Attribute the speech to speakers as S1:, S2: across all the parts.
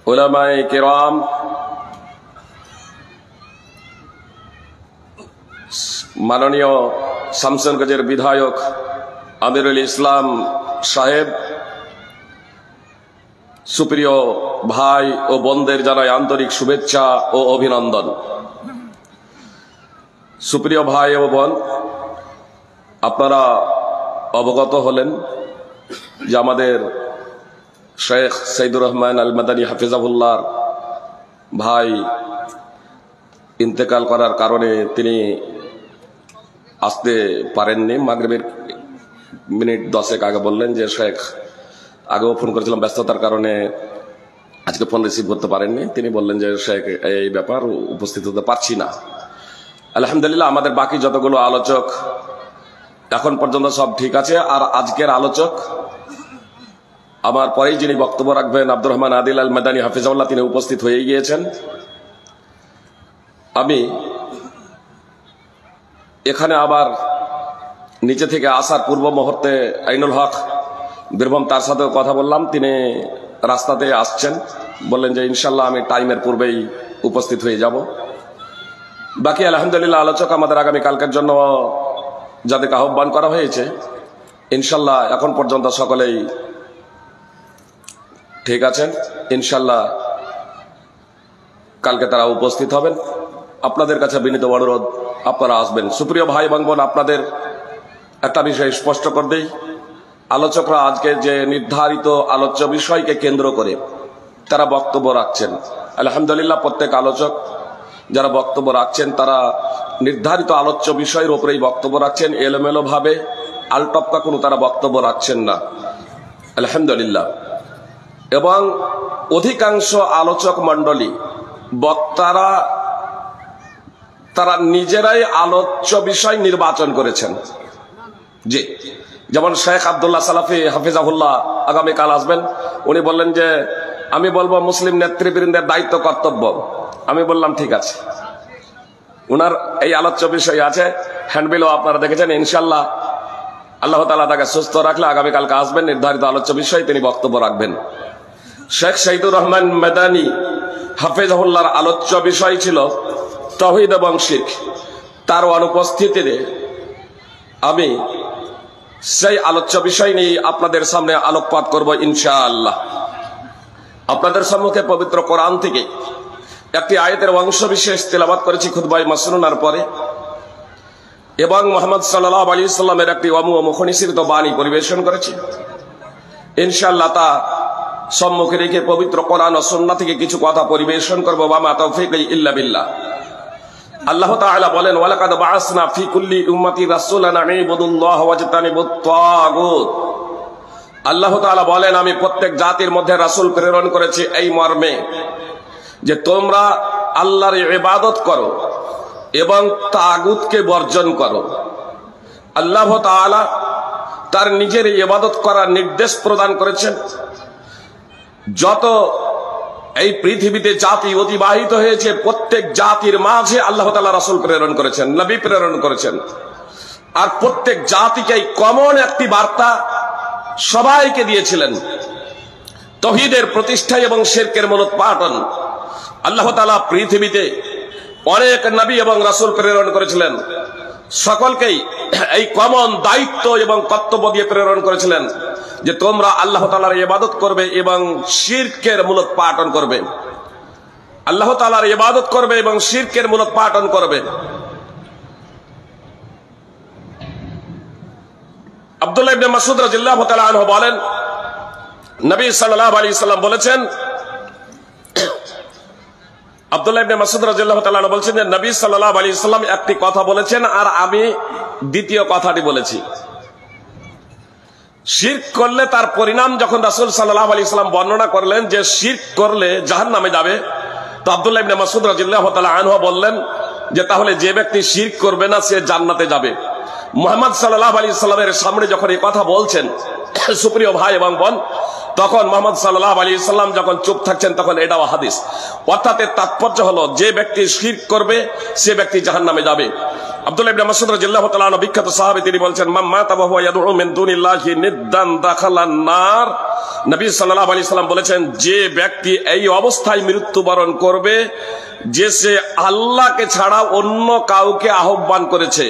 S1: উলামায়ে কিরাম, মাননীয় শামসুনগঞ্জের বিধায়ক আমিরুল ইসলাম সাহেব, সুপ্রিয় ভাই ও বোনদের জানাই আন্তরিক শুভেচ্ছা ও অভিনন্দন। সুপ্রিয় ভাই ও বোন, আপনারা অবগত হলেন যে আমাদের শেখ সাইদুর রহমান আল মাদানী হাফিজাহুল্লাহ ভাই ইন্তেকাল করার কারণে তিনি আসতে পারেননি। মাগরিবের মিনিট 10 আগে বললেন যে শেখ, আগেও ফোন করেছিলাম, ব্যস্ততার কারণে আজকে ফোন রিসিভ করতে পারেননি। তিনি বললেন যে শেখ এই ব্যাপার উপস্থিত হতে পারছি না। আলহামদুলিল্লাহ, আমাদের বাকি যতগুলো আলোচক এখন পর্যন্ত সব ঠিক আছে। আর আজকের আলোচক আমার পরেই যিনি বক্তব্য রাখবেন, আব্দুর রহমান আদিল আল মাদানী হাফিজাহুল্লাহ, তিনি উপস্থিত হয়ে গিয়েছেন। আমি এখানে আবার নিচে থেকে আসার পূর্ব মুহূর্তে আইনুল হক বীরভূম, তার সাথেও কথা বললাম। তিনি রাস্তাতে আসছেন, বললেন যে ইনশাল্লাহ আমি টাইমের পূর্বেই উপস্থিত হয়ে যাব। বাকি আলহামদুলিল্লাহ আলোচক আমাদের আগামী কালকের জন্য যাদেরকে আহ্বান করা হয়েছে, ইনশাল্লাহ এখন পর্যন্ত সকলেই ঠিক আছেন। ইনশাল্লাহ কালকে তারা উপস্থিত হবেন। আপনাদের কাছে বিনীত অনুরোধ, আপনারা আসবেন। সুপ্রিয় ভাই এবং বোন, আপনাদের একটা বিষয় স্পষ্ট করে দেই, আলোচকরা আজকে যে নির্ধারিত আলোচ্য বিষয়কে কেন্দ্র করে তারা বক্তব্য রাখছেন। আলহামদুলিল্লাহ, প্রত্যেক আলোচক যারা বক্তব্য রাখছেন তারা নির্ধারিত আলোচ্য বিষয়ের উপরেই বক্তব্য রাখছেন, এলোমেলো ভাবে আলটপকা কোনো তারা বক্তব্য রাখছেন না, আলহামদুলিল্লাহ। এবং অধিকাংশ আলোচক মণ্ডলী, বক্তারা, তারা নিজেরাই আলোচ্য বিষয় নির্বাচন করেছেন। জি, যেমন শেখ আব্দুল্লাহ সালাফি হাফিজাহুল্লাহ আগামীকাল আসবেন। উনি বললেন যে আমি বলবো মুসলিম নেতৃবৃন্দের দায়িত্ব কর্তব্য। আমি বললাম ঠিক আছে, উনার এই আলোচ্য বিষয় আছে, হ্যান্ডবিলও আপনারা দেখেছেন। ইনশাল্লাহ আল্লাহ তাআলা তাকে সুস্থ রাখলে আগামীকালকে আসবেন, নির্ধারিত আলোচ্য বিষয় তিনি বক্তব্য রাখবেন। শেখ সাইদুর রহমান মাদানী হাফিজাহুল্লাহর আলোচ্য বিষয় ছিল তাওহীদ এবং শিরক। তার অনুপস্থিতিতে আমি সেই আলোচ্য বিষয় নিয়ে আপনাদের সামনে আলোকপাত করব ইনশাআল্লাহ। আপনাদের সম্মুখে পবিত্র কোরআন থেকে একটি আয়াতের অংশ বিশেষ তেলাওয়াত করেছি খুতবায়ে মাসনুনার পরে, এবং মুহাম্মদ সাল্লাল্লাহু আলাইহি ওয়াসাল্লামের একটি অমুখনিসৃত বাণী পরিবেশন করেছি। ইনশাআল্লাহ তা সম্মুখে রেখে পবিত্র কোরআন ও সুন্নাহ থেকে কিছু কথা পরিবেশন করব। ওয়া মা তাওফীকি ইল্লা বিল্লাহ। আল্লাহ তাআলা বলেন, ওয়ালাকাদ বাআসনা ফি কুল্লি উম্মাতি রাসূলান আন ইবুদুল্লাহ ওয়াজতানিবুত তাগুত। আল্লাহ তাআলা বলেন, আমি প্রত্যেক জাতির মধ্যে রাসূল প্রেরণ করেছি এই মর্মে যে তোমরা আল্লাহর ইবাদত করো এবং তাগুতকে বর্জন করো। আল্লাহ তাআলা তার নিজের ইবাদত করার নির্দেশ প্রদান করেছেন। যত এই পৃথিবীতে জাতি অতিবাহিত হয়েছে, প্রত্যেক জাতির মাঝে আল্লাহ তাআলা রাসূল প্রেরণ করেছেন, নবী প্রেরণ করেছেন। আর প্রত্যেক জাতিকেই কমন একটি বার্তা সবাইকে দিয়েছিলেন, তাওহীদের প্রতিষ্ঠা এবং শিরকের মূলোৎপাটন। আল্লাহ তাআলা পৃথিবীতে অনেক নবী এবং রাসূল প্রেরণ করেছিলেন, সকলকেই এই কমন দায়িত্ব এবং কর্তব্য দিয়ে প্রেরণ করেছিলেন যে তোমরা আল্লাহ তাআলার ইবাদত করবে এবং শিরকের মূলোৎপাটন করবে। আল্লাহ তাআলার ইবাদত করবে এবং শিরকের মূলোৎপাটন করবে। আব্দুল্লাহ ইবনে মাসউদ রাদিয়াল্লাহু তাআলা আনহু বলেন, নবী সাল্লাল্লাহু আলাইহি সাল্লাম বলেছেন, আব্দুল্লাহ ইবনে মাসউদ রাদিয়াল্লাহু তাআলা আনহু বলেছেন যে নবী সাল্লাল্লাহু আলাইহি সাল্লাম একটি কথা বলেছেন আর আমি দ্বিতীয় কথাটি বলেছি। শিরক করলে তার পরিণাম যখন রাসূল সাল্লাল্লাহু আলাইহি সাল্লাম বর্ণনা করলেন যে শিরক করলে জাহান্নামে যাবে, তো আব্দুল্লাহ ইবনে মাসউদ রাদিয়াল্লাহু তাআলা আনহু বললেন যে তাহলে যে ব্যক্তি শিরক করবে না সে জান্নাতে যাবে। মুহাম্মদ সাল্লাল্লাহু আলাইহি সাল্লামের সামনে যখন এই কথা বলছেন, সুপ্রিয় ভাই এবং বোন, তখন মুহাম্মদ সাল্লাল্লাহু আলাইহি সাল্লাম যখন চুপ থাকছেন তখন এটাও হাদিস। অর্থাৎ এর তাৎপর্য হলো যে ব্যক্তি শিরক করবে সে ব্যক্তি জাহান্নামে যাবে। আব্দুল্লাহ ইবনে মাসউদ রাদিয়াল্লাহু তাআলা আনহু বিখ্যাত সাহাবী, তিনি বলছেন মান মাতা ওয়া হুয়া ইয়াদউ মিন দুনিল্লাহি নিদ্দান দাখালান নার। নবী সাল্লাল্লাহু আলাইহি সাল্লাম বলেছেন, যে ব্যক্তি এই অবস্থায় মৃত্যুবরণ করবে যে সে আল্লাহকে ছাড়া অন্য কাউকে আহ্বান করেছে,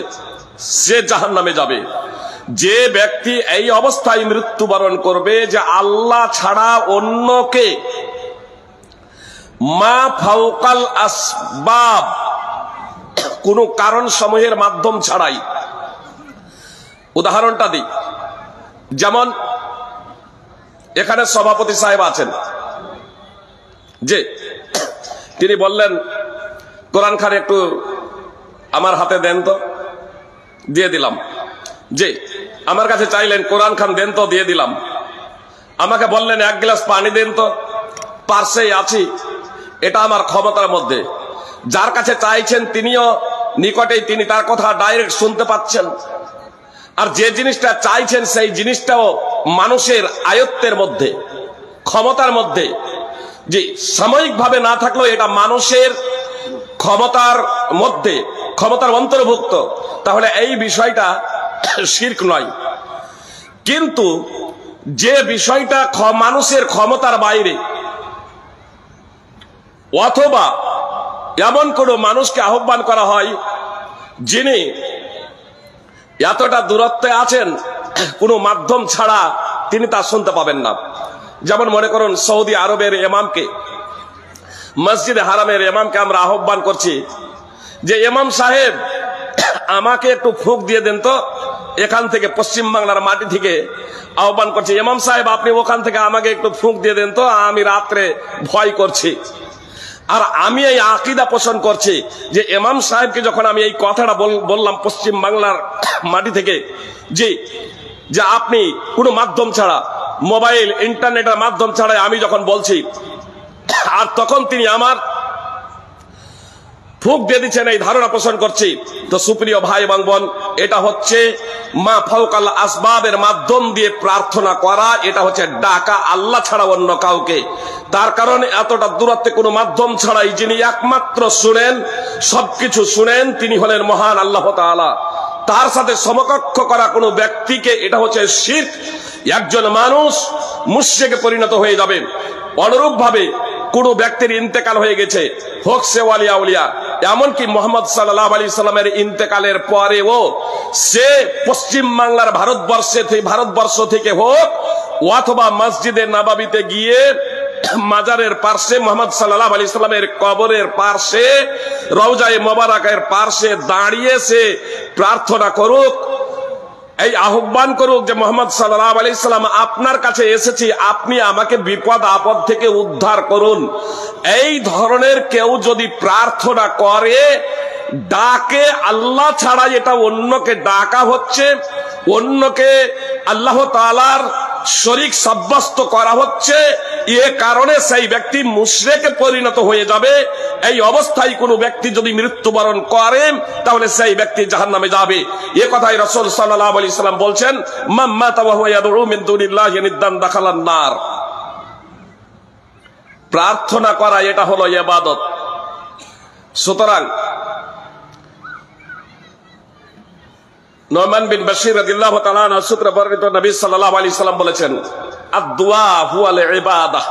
S1: সে জাহান্নামে যাবে। যে ব্যক্তি এই অবস্থায় মৃত্যুবরণ করবে যে আল্লাহ ছাড়া অন্যকে মা ফাওকাল আসবাব, কোন কারণ সমূহের মাধ্যম ছাড়াই। উদাহরণটা দিই, যেমন এখানে সভাপতি সাহেব আছেন, যে তিনি বললেন কোরআন খান একটু আমার হাতে দেন তো, দিয়ে দিলাম। যে আমার কাছে চাইলেন কোরআন খান দেন তো, দিয়ে দিলাম। আমাকে বললেন এক গ্লাস পানি দেন তো, পার্শ্বেই আছি, এটা আমার ক্ষমতার মধ্যে। যার কাছে চাইছেন তিনিও নিকটেই, তিনি তার কথা ডাইরেক্ট শুনতে পাচ্ছেন। আর যে জিনিসটা চাইছেন সেই জিনিসটাও মানুষের আয়ত্তের মধ্যে, ক্ষমতার মধ্যে। যে সাময়িকভাবে না থাকলেও এটা মানুষের ক্ষমতার মধ্যে, ক্ষমতার অন্তর্ভুক্ত, তাহলে এই বিষয়টা শিরক নয়। কিন্তু যে বিষয়টা মানুষের ক্ষমতার বাইরে, অথবা এমন কোন মানুষকে আহ্বান করা হয় যিনি এতটা দূরত্বে আছেন কোনো মাধ্যম ছাড়া তিনি তা শুনতে পাবেন না। যেমন মনে করুন সৌদি আরবের ইমামকে, মসজিদে হারামের ইমামকে আমরা আহ্বান করছি যে ইমাম সাহেব আমাকে একটু ফুঁক দিয়ে দেন তো, এখান থেকে পশ্চিম বাংলার মাটি থেকে আহ্বান করছি, ইমাম সাহেব আপনি ওখান থেকে আমাকে একটু ফুঁক দিয়ে দেন তো, আমি রাত্রে ভয় করছি। আর আমি এই আকীদা পোষণ করছি যে ইমাম সাহেবকে যখন আমি এই কথাটা বললাম পশ্চিম বাংলার মাটি থেকে, যে আপনি কোনো মাধ্যম ছাড়া, মোবাইল ইন্টারনেটের মাধ্যম ছাড়াই আমি যখন বলছি, আর তখন তিনি আমার ফুঁক দিয়ে দিচ্ছেন, এই ধারণা পোষণ করছি। তো সুপ্রিয় ভাই এবং বোন, এটা হচ্ছে মা ফাওকাল আসবাবের মাধ্যম দিয়ে প্রার্থনা করা, এটা হচ্ছে ডাকা আল্লাহ ছাড়া অন্য কাউকে। তার কারণে এতটা দূরত্বে কোনো মাধ্যম ছাড়াই যিনি একমাত্র শুনেন, সবকিছু শুনেন, তিনি হলেন মহান আল্লাহ তাআলা। তার সাথে সমকক্ষ করা কোনো ব্যক্তিকে, এটা হচ্ছে শিরক। একজন মানুষ মুশরিকে পরিণত হয়ে যাবে। অনুরূপ ভাবে কোন ব্যক্তির ইন্তেকাল হয়ে গেছে, হোক সে ওয়ালিয়া উলিয়া, এমনকি মুহাম্মদ সাল্লাল্লাহু আলাইহি সাল্লামের ইন্তেকালের পরেও সে পশ্চিম বাংলার ভারতবর্ষ থেকে হোক, অথবা মসজিদে নববীতে গিয়ে মাজারের পার্শ্বে, মুহাম্মদ সাল্লাল্লাহু আলাইহি সাল্লামের কবরের পার্শ্বে, রওজায়ে মোবারকের পার্শ্বে দাঁড়িয়ে সে প্রার্থনা করুক, এই আহ্বান করুক যে মুহাম্মদ সাল্লাল্লাহু আলাইহি সাল্লাম আপনার কাছে এসেছি, আপনি আমাকে বিপদ আপদ থেকে উদ্ধার করুন। এই ধরনের কেউ যদি প্রার্থনা করে, ডাকে আল্লাহ ছাড়া, এটা অন্যকে ডাকা হচ্ছে, অন্যকে আল্লাহ তাআলার শরীক সাব্যস্ত করা হচ্ছে, এ কারণে সেই ব্যক্তি মুশরিকে পরিণত হয়ে যাবে। এই অবস্থায় কোনো ব্যক্তি যদি মৃত্যুবরণ করে তাহলে সেই ব্যক্তি জাহান্নামে যাবে। এ কথাই রাসূল সাল্লাল্লাহু আলাইহি সাল্লাম বলছেন, মান মাতা ওয়া হুয়া ইয়াদউ মিন দুনিল্লাহি নিদ্দান দাখালান নার। প্রার্থনা করা এটা হলো ইবাদত। সুতরাং নোমান বিন বাশির রাদিয়াল্লাহু তাআলা আনহু সূত্রে বর্ণিত, নবী সাল্লাল্লাহু আলাইহি সাল্লাম বলেছেন, আদ-দুআ হুয়াল ইবাদাহ।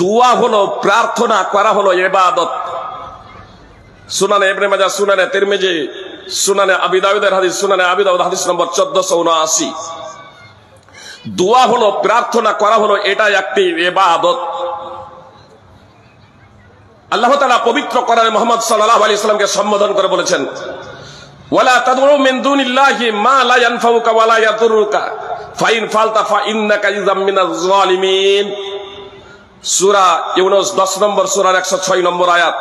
S1: দোয়া হলো, প্রার্থনা করা হলো ইবাদত। সুনানে ইবনে মাজাহ, সুনানে তিরমিজি, সুনানে আবি দাউদের হাদিস, সুনানে আবি দাউদ হাদিস নম্বর 1479। দোয়া হলো, প্রার্থনা করা হলো, এটা একটি ইবাদত। আল্লাহ তাআলা পবিত্র কোরআনে মুহাম্মদ সাল্লাল্লাহু আলাইহি সাল্লামকে সম্বোধন করে বলেছেন, ওয়ালা তাদউ মিন দুনিল্লাহি মা লা ইয়ানফাউকা ওয়া লা ইয়াদুররুকা ফাইন ফালতা ফাইন্নাকা ইযাম মিনাজ জালিমিন। সূরা ইউনূস 10 নম্বর সূরার 106 নম্বর আয়াত।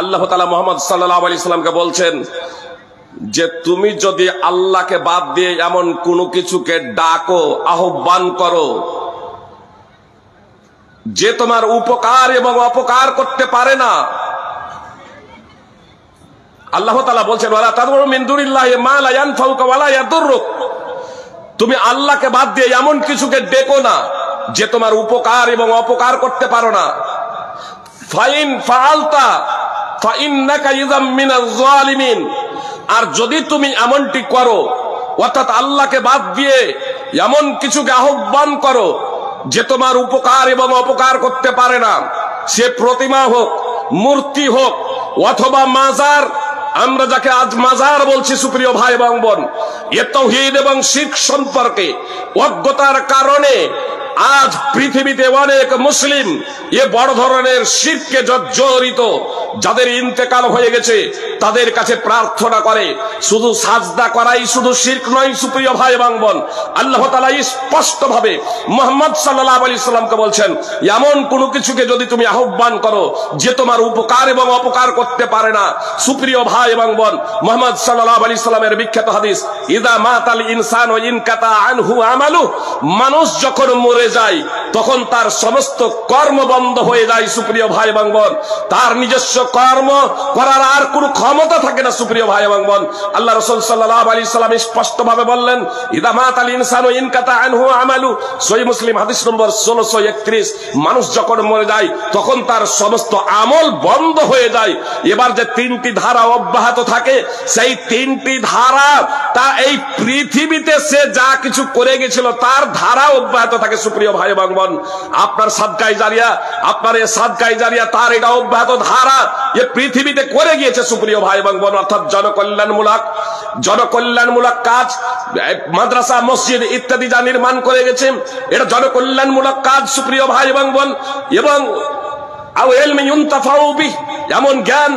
S1: আল্লাহ তাআলা মুহাম্মদ সাল্লাল্লাহু আলাইহি সাল্লামকে বলছেন যে তুমি যদি আল্লাহকে বাদ দিয়ে এমন কোনো কিছুকে ডাকো, আহ্বান করো যে তোমার উপকার এবং অপকার করতে পারে না, আল্লাহ তাআলা বলছেন, ওয়ালা তাদউ মিন দুনিল্লাহি মা লা ইয়ানফাউকা ওয়া লা ইয়াদুররুক। তুমি আল্লাহকে বাদ দিয়ে এমন কিছুকে ডেকো না যে তোমার উপকার এবং অপকার করতে পারো না। ফাইন ফাআলতা ফাইন্নাকা ইযাম মিনাজ জালিমিন। আর যদি তুমি এমনটি করো, অর্থাৎ আল্লাহকে বাদ দিয়ে এমন কিছুকে আহ্বান করো যে তোমার উপকার এবং অপকার করতে পারে না, সে প্রতিমা হোক, মূর্তি হোক, অথবা মাজার, আমরা যাকে আজ মাজার বলছি সুপ্রিয় ভাই এবং বোন, এ তাওহীদ এবং শিরক সম্পর্কে অজ্ঞতার কারণে আজ পৃথিবীতে অনেক মুসলিম এ বড় ধরনের শিরকে জর্জরিত, যাদের ইন্তেকাল হয়ে গেছে তাদের কাছে প্রার্থনা করে। শুধু সাজদা করাই শুধু শিরক নয় সুপ্রিয় ভাই এবং বোন, আল্লাহ তাআলা স্পষ্ট ভাবে মুহাম্মদ সাল্লাল্লাহু আলাইহি সাল্লামকে বলছেন, এমন কোনো কিছুকে যদি তুমি আহ্বান করো যে তোমার উপকার এবং অপকার করতে পারে না। সুপ্রিয় ভাই এবং বোন, মুহাম্মদ সাল্লাল্লাহু আলাইহি সাল্লামের বিখ্যাত হাদিস, ইযা মাতাল ইনসানু ইনকাতা আনহু আমালু, মানুষ যখন মরে যায় তখন তার সমস্ত কর্ম বন্ধ হয়ে যায় সুপ্রিয় ভাই এবং বোন, তার নিজস্ব কর্ম করার আর কোনো ক্ষমতা থাকে না সুপ্রিয় ভাই এবং বোন। আল্লাহ রাসূল সাল্লাল্লাহু আলাইহি সাল্লাম স্পষ্ট ভাবে বললেন, ইযা মাতাল ইনসানু ইনকাতা আনহু আমালু, সহিহ মুসলিম হাদিস নম্বর 1631, মানুষ যখন মরে যায় তখন তার সমস্ত আমল বন্ধ হয়ে যায়। এবার যে তিনটি ধারা অব্যাহত থাকে, সেই তিনটি ধারা তা এই পৃথিবীতে সে যা কিছু করে গেছিল তার ধারা অব্যাহত থাকে সুপ্রিয় ভাই এবং বোন। আপনার সাদকায়ে জারিয়া, আপনার এই সাদকায়ে জারিয়া তার এটা অব্যাহত ধারা এ পৃথিবীতে করে গিয়েছে সুপ্রিয় ভাই এবং বোন। অর্থাৎ জনকল্যাণমূলক কাজ, মাদ্রাসা, মসজিদ ইত্যাদি যা নির্মাণ করে গেছে, এটা জনকল্যাণমূলক কাজ সুপ্রিয় ভাই এবং বোন। এবং আও ইলমি ইউনতাফাউ বিহি, এমন জ্ঞান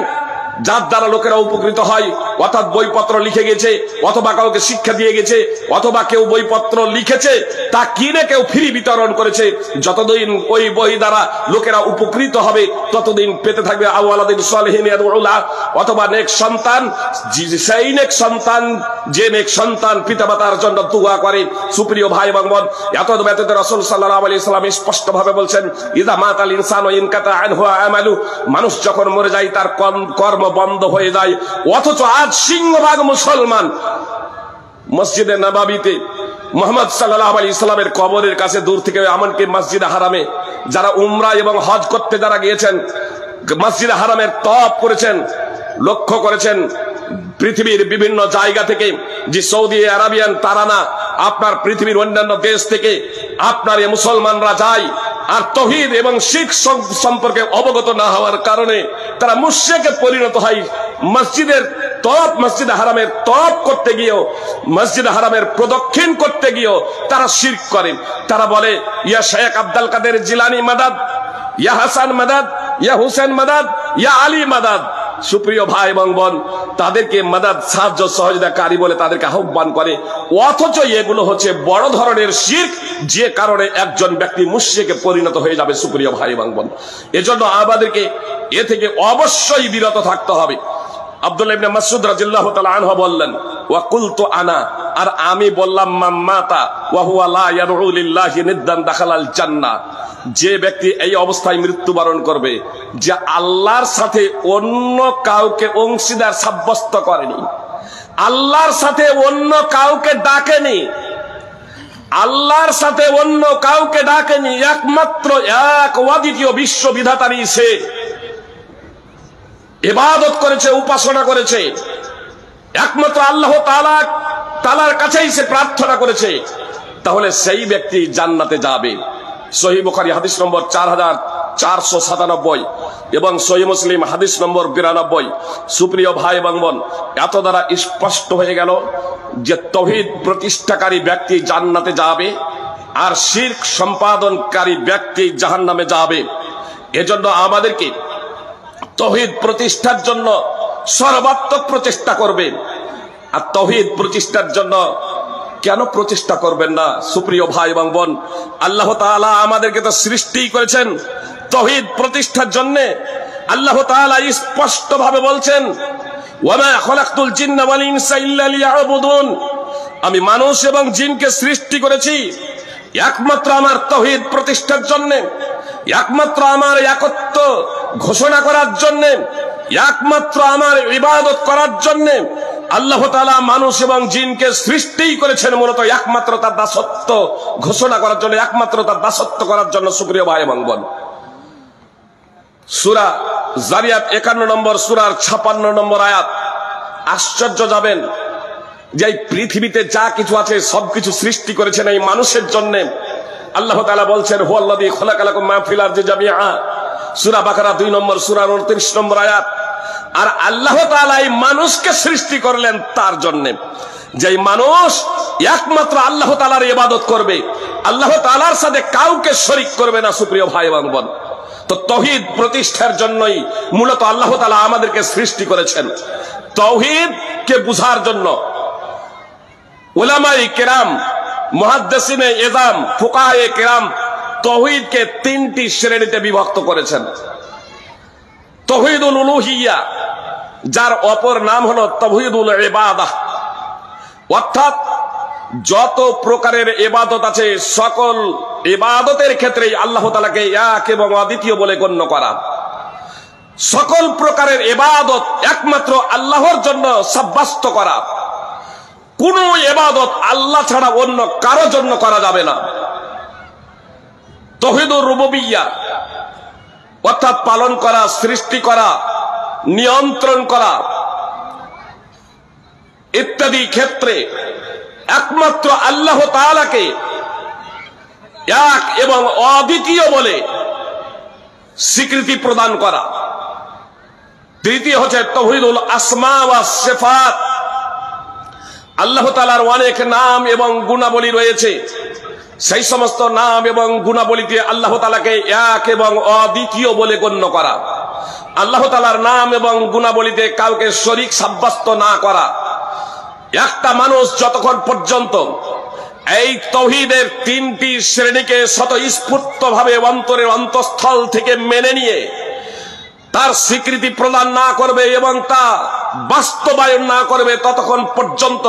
S1: যার দ্বারা লোকেরা উপকৃত হয়, অর্থাৎ বইপত্র লিখে গেছে, অথবা কাউকে শিক্ষা দিয়ে গেছে, অথবা কেউ বইপত্র লিখেছে তা কিনে কেউ ফ্রি বিতরণ করেছে, যতদিন ওই বই দ্বারা লোকেরা উপকৃত হবে ততদিন পেতে থাকবে আওয়ালাদিন সালিহিন ইয়াদউলা, অথবা নেক সন্তান, সেই নেক সন্তান যে নেক সন্তান পিতামাতার জন্য দোয়া করে সুপ্রিয় ভাই এবং বোন। এত ব্যতীত রাসূল সাল্লাল্লাহু আলাইহি সাল্লাম স্পষ্ট ভাবে বলছেন, ইযা মাতাল ইনসানু ইনকাতা আনহু আমালু, মানুষ যখন মরে যায় তার কর্ম বন্ধ হয়ে যায়। অথচ আজ সিংহভাগ মুসলমান মসজিদে নববীতে মুহাম্মদ সাল্লাল্লাহু আলাইহি সাল্লামের কবরের কাছে দূর থেকে, এমনকি মসজিদে হারামে যারা উমরা এবং হজ করতে যারা গিয়েছেন, মসজিদে হারামের তওয়াফ করেছেন, লক্ষ্য করেছেন পৃথিবীর বিভিন্ন জায়গা থেকে, যে সৌদি আরবিয়ান তারা না, আপনার পৃথিবীর অন্যান্য দেশ থেকে আপনার এই মুসলমানরা যায়, আর তাওহীদ এবং শিরক সম্পর্কে অবগত না হওয়ার কারণে তারা মুশরিকে পরিণত হয়। মসজিদের তওয়াফ, মসজিদে হারামের তওয়াফ করতে গিয়েও, মসজিদে হারামের প্রদক্ষিণ করতে গিয়েও তারা শিরক করে। তারা বলে, ইয়া শেখ আব্দুল কাদের জিলানী মাদাদ, ইয়া হাসান মাদাদ, ইয়া হুসেন মাদাদ, ইয়া আলী মাদাদ। সুপ্রিয় ভাই এবং বোন, তাদেরকে মাদাদ, সাহায্য সহযোগিতাকারী বলে তাদেরকে আহ্বান করে, অথচ এগুলো হচ্ছে বড় ধরনের শিরক, যে কারণে একজন ব্যক্তি মুশরিকে পরিণত হয়ে যাবে সুপ্রিয় ভাই এবং বোন। এজন্য আমাদেরকে এ থেকে অবশ্যই বিরত থাকতে হবে। আব্দুল্লাহ ইবনে মাসউদ রাদিয়াল্লাহু তাআলা আনহু বললেন, ওয়া কুলতু আনা, আর আমি বললাম, মাম্মাতা ওয়া হুয়া লা ইয়াদউ লিল্লাহি নিদ্দান দাখালাল জান্নাহ, যে ব্যক্তি এই অবস্থায় মৃত্যুবরণ করবে, যে আল্লাহর সাথে অন্য কাউকে অংশীদার সাব্যস্ত করেনি, আল্লাহর সাথে অন্য কাউকে ডাকেনি, আল্লাহর সাথে অন্য কাউকে ডাকেনি, একমাত্র এক অদ্বিতীয় বিশ্ববিধাতারই সে ইবাদত করেছে, উপাসনা করেছে, একমাত্র আল্লাহ তাআলার কাছেই সে প্রার্থনা করেছে, তাহলে সেই ব্যক্তি জান্নাতে যাবে। সহিহ বুখারী হাদিস নম্বর 4497 এবং সহিহ মুসলিম হাদিস নম্বর 92। সুপ্রিয় ভাই এবং বোন, এত দ্বারা স্পষ্ট হয়ে গেল যে তাওহীদ প্রতিষ্ঠাকারী ব্যক্তি জান্নাতে যাবে, আর শিরক সম্পাদনকারী ব্যক্তি জাহান্নামে যাবে। এজন্য আমাদেরকে তাওহীদ প্রতিষ্ঠার জন্য সর্বাত্মক প্রচেষ্টা করবে। আর তাওহীদ প্রতিষ্ঠার জন্য কেন প্রচেষ্টা করবেন না সুপ্রিয় ভাই এবং বোন? আল্লাহ তাআলা আমাদেরকে তো সৃষ্টি করেছেন তাওহীদ প্রতিষ্ঠার জন্য। আল্লাহ তাআলা স্পষ্ট ভাবে বলছেন, ওয়ামা খালাকতুল জিন্না ওয়াল ইনসা ইল্লা লিয়াবুদুন, আমি মানুষ এবং জিনকে সৃষ্টি করেছি একমাত্র আমার তাওহীদ প্রতিষ্ঠার জন্য, একমাত্র আমার একত্ব ঘোষণা করার জন্য, একমাত্র আমার ইবাদত করার জন্য। আল্লাহ তাআলা মানুষ এবং জিনকে সৃষ্টি করেছেন মূলত একমাত্র তার দাসত্ব ঘোষণা করার জন্য, একমাত্র তার দাসত্ব করার জন্য। সুপ্রিয় ভাই এবং বোন, সূরা জারিয়াত 51 নম্বর সূরার 56 নম্বর আয়াত আশ্চর্য যাবেন যে এই পৃথিবীতে যা কিছু আছে সবকিছু সৃষ্টি করেছেন এই মানুষের জন্য। আল্লাহ তাআলা বলছেন হুয়াল্লাযী খালাকালাকুম মা ফিল আরদি জামিআ, সূরা বাকারা 2 নম্বর সূরা 29 নম্বর আয়াত। আর আল্লাহ তাআলা এই মানুষকে সৃষ্টি করলেন তার জন্য, যে মানুষ একমাত্র আল্লাহ তাআলার ইবাদত করবে, আল্লাহ তাআলার সাথে কাউকে শরীক করবে না। সুপ্রিয় ভাই এবং বোন, তো তাওহীদ প্রতিষ্ঠার জন্যই মূলত আল্লাহ তাআলা আমাদেরকে সৃষ্টি করেছেন। তাওহীদ কে বুঝার জন্য উলামায়ে কেরাম, মুহাদ্দিসিনে ইজাম, ফুকাহায়ে কেরাম তাওহীদকে 3টি শ্রেণীতে বিভক্ত করেছেন। তাওহীদুল উলুহিয়্যা, যার অপর নাম হলো তাওহীদুল ইবাদাহ, অর্থাৎ যত প্রকারের ইবাদত আছে সকল ইবাদতের ক্ষেত্রেই আল্লাহ তাআলাকে এক এবং অদ্বিতীয় বলে গণ্য করা। সকল প্রকারের ইবাদত একমাত্র আল্লাহর জন্য সাব্যস্ত করা। কোন ইবাদত আল্লাহ ছাড়া অন্য কারো জন্য করা যাবে না। তাওহীদুর রুবুবিয়্যা, অর্থাৎ পালন করা, সৃষ্টি করা, নিয়ন্ত্রণ করা ইত্যাদি ক্ষেত্রে একমাত্র আল্লাহ তাআলাকে এক এবং অদ্বিতীয় বলে স্বীকৃতি প্রদান করা। তৃতীয় হচ্ছে তাওহীদুল আসমা ওয়াস সিফাত, আল্লাহ তাআলার অনেক নাম এবং গুণাবলী রয়েছে, সেই সমস্ত নাম এবং গুণাবলীতে আল্লাহ তাআলাকে এক এবং অদ্বিতীয় বলে গণ্য করা। আল্লাহ তাআলার নাম এবং গুণাবলীতে কাউকে শরীক সাব্যস্ত না করা। একটা মানুষ যতক্ষণ পর্যন্ত এই তাওহীদের 3টি শ্রেণীকে স্বতঃস্ফূর্তভাবে অন্তরের অন্তঃস্থল থেকে মেনে নিয়ে তার স্বীকৃতি প্রদান না করবে এবং তা বাস্তবায়ন না করবে, ততক্ষণ পর্যন্ত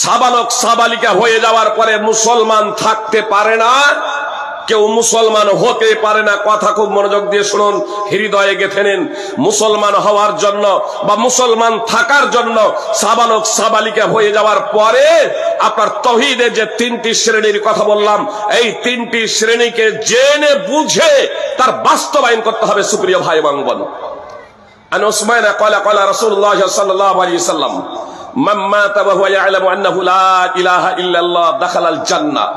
S1: সাবালক সাবালিকা হয়ে যাওয়ার পরে মুসলমান থাকতে পারে না, কেউ মুসলমান হতে পারে না। কথা খুব মনোযোগ দিয়ে শুনুন, হৃদয়ে গেঁথে নিন। মুসলমান হওয়ার জন্য বা মুসলমান থাকার জন্য সাবালক সাবালিকা হয়ে যাওয়ার পরে আপনার তাওহীদের যে 3টি শ্রেণীর কথা বললাম, এই 3টি শ্রেণীকে জেনে বুঝে তার বাস্তবায়ন করতে হবে। সুপ্রিয় ভাই এবং বোন, আন উসমান ক্বালা ক্বালা রাসূলুল্লাহ সাল্লাল্লাহু আলাইহি ওয়াসাল্লাম মান মাতা ওয়া হুয়া ইয়ালামু আন্নাহু লা ইলাহা ইল্লাল্লাহ দাখালাল জান্নাহ।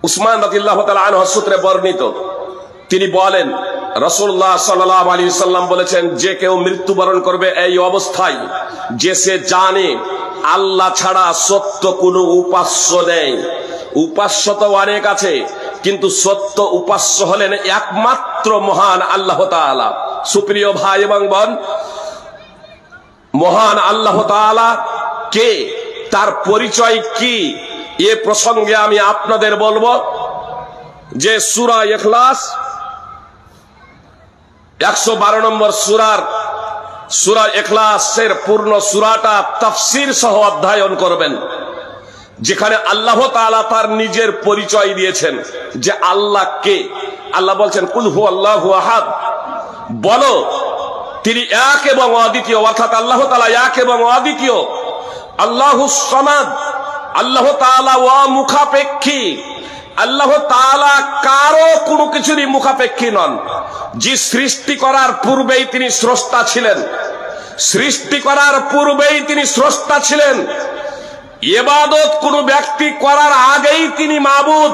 S1: উসমান রাদিয়াল্লাহু তাআলা আনহু সূত্রে বর্ণিত, তিনি বলেন রাসূলুল্লাহ সাল্লাল্লাহু আলাইহি ওয়াসাল্লাম বলেছেন, যে কেউ মৃত্যুবরণ করবে এই অবস্থায় যে সে জানে আল্লাহ ছাড়া সত্য কোনো উপাস্য নেই। উপাস্য তো অনেক আছে, কিন্তু সত্য উপাস্য হলেন একমাত্র মহান আল্লাহ তাআলা। সুপ্রিয় ভাই এবং বোন, মহান আল্লাহ তাআলা কে, তার পরিচয় কি, এ প্রসঙ্গে আমি আপনাদের বলবো যে সূরা ইখলাস 112 নম্বর সূরা ইখলাসের পূর্ণ সূরাটা তাফসীর সহ অধ্যয়ন করবেন, যেখানে আল্লাহ তাআলা তার নিজের পরিচয় দিয়েছেন যে আল্লাহ কে। আল্লাহ বলছেন কুল হুয়াল্লাহু আহাদ, বলো তিনি এক এবং অদ্বিতীয়, অর্থাৎ আল্লাহ তাআলা এক এবং অদ্বিতীয়। আল্লাহুস সামাদ, আল্লাহ তাআলা অমুখাপেক্ষী। আল্লাহ তাআলা কারো কোনো কিছুরই মুখাপেক্ষী নন। যে সৃষ্টি করার পূর্বেই তিনি স্রষ্টা ছিলেন, সৃষ্টি করার পূর্বেই তিনি স্রষ্টা ছিলেন। ইবাদত কোন ব্যক্তি করার আগেই তিনি মাবুদ।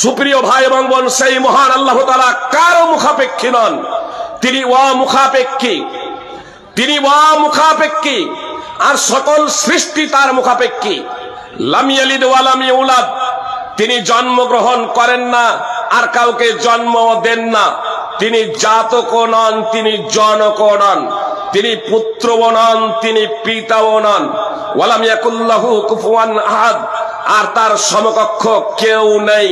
S1: সুপ্রিয় ভাই এবং বোন, সেই মহান আল্লাহ তাআলা কারো মুখাপেক্ষী নন, তিনি অমুখাপেক্ষী, তিনি অমুখাপেক্ষী। আর সকল সৃষ্টি তার মুখাপেক্ষী। লাম ইয়ালিদ ওয়া লাম ইউলাদ, তিনি জন্মগ্রহণ করেন না আর কাউকে জন্ম দেন না। তিনি জাতকও নন, তিনি জনকও নন, তিনি পুত্রও নন, তিনি পিতাও নন। ওয়ালাম ইয়াকুল্লাহু কুফুয়ান আহাদ, আর তার সমকক্ষ কেউ নেই।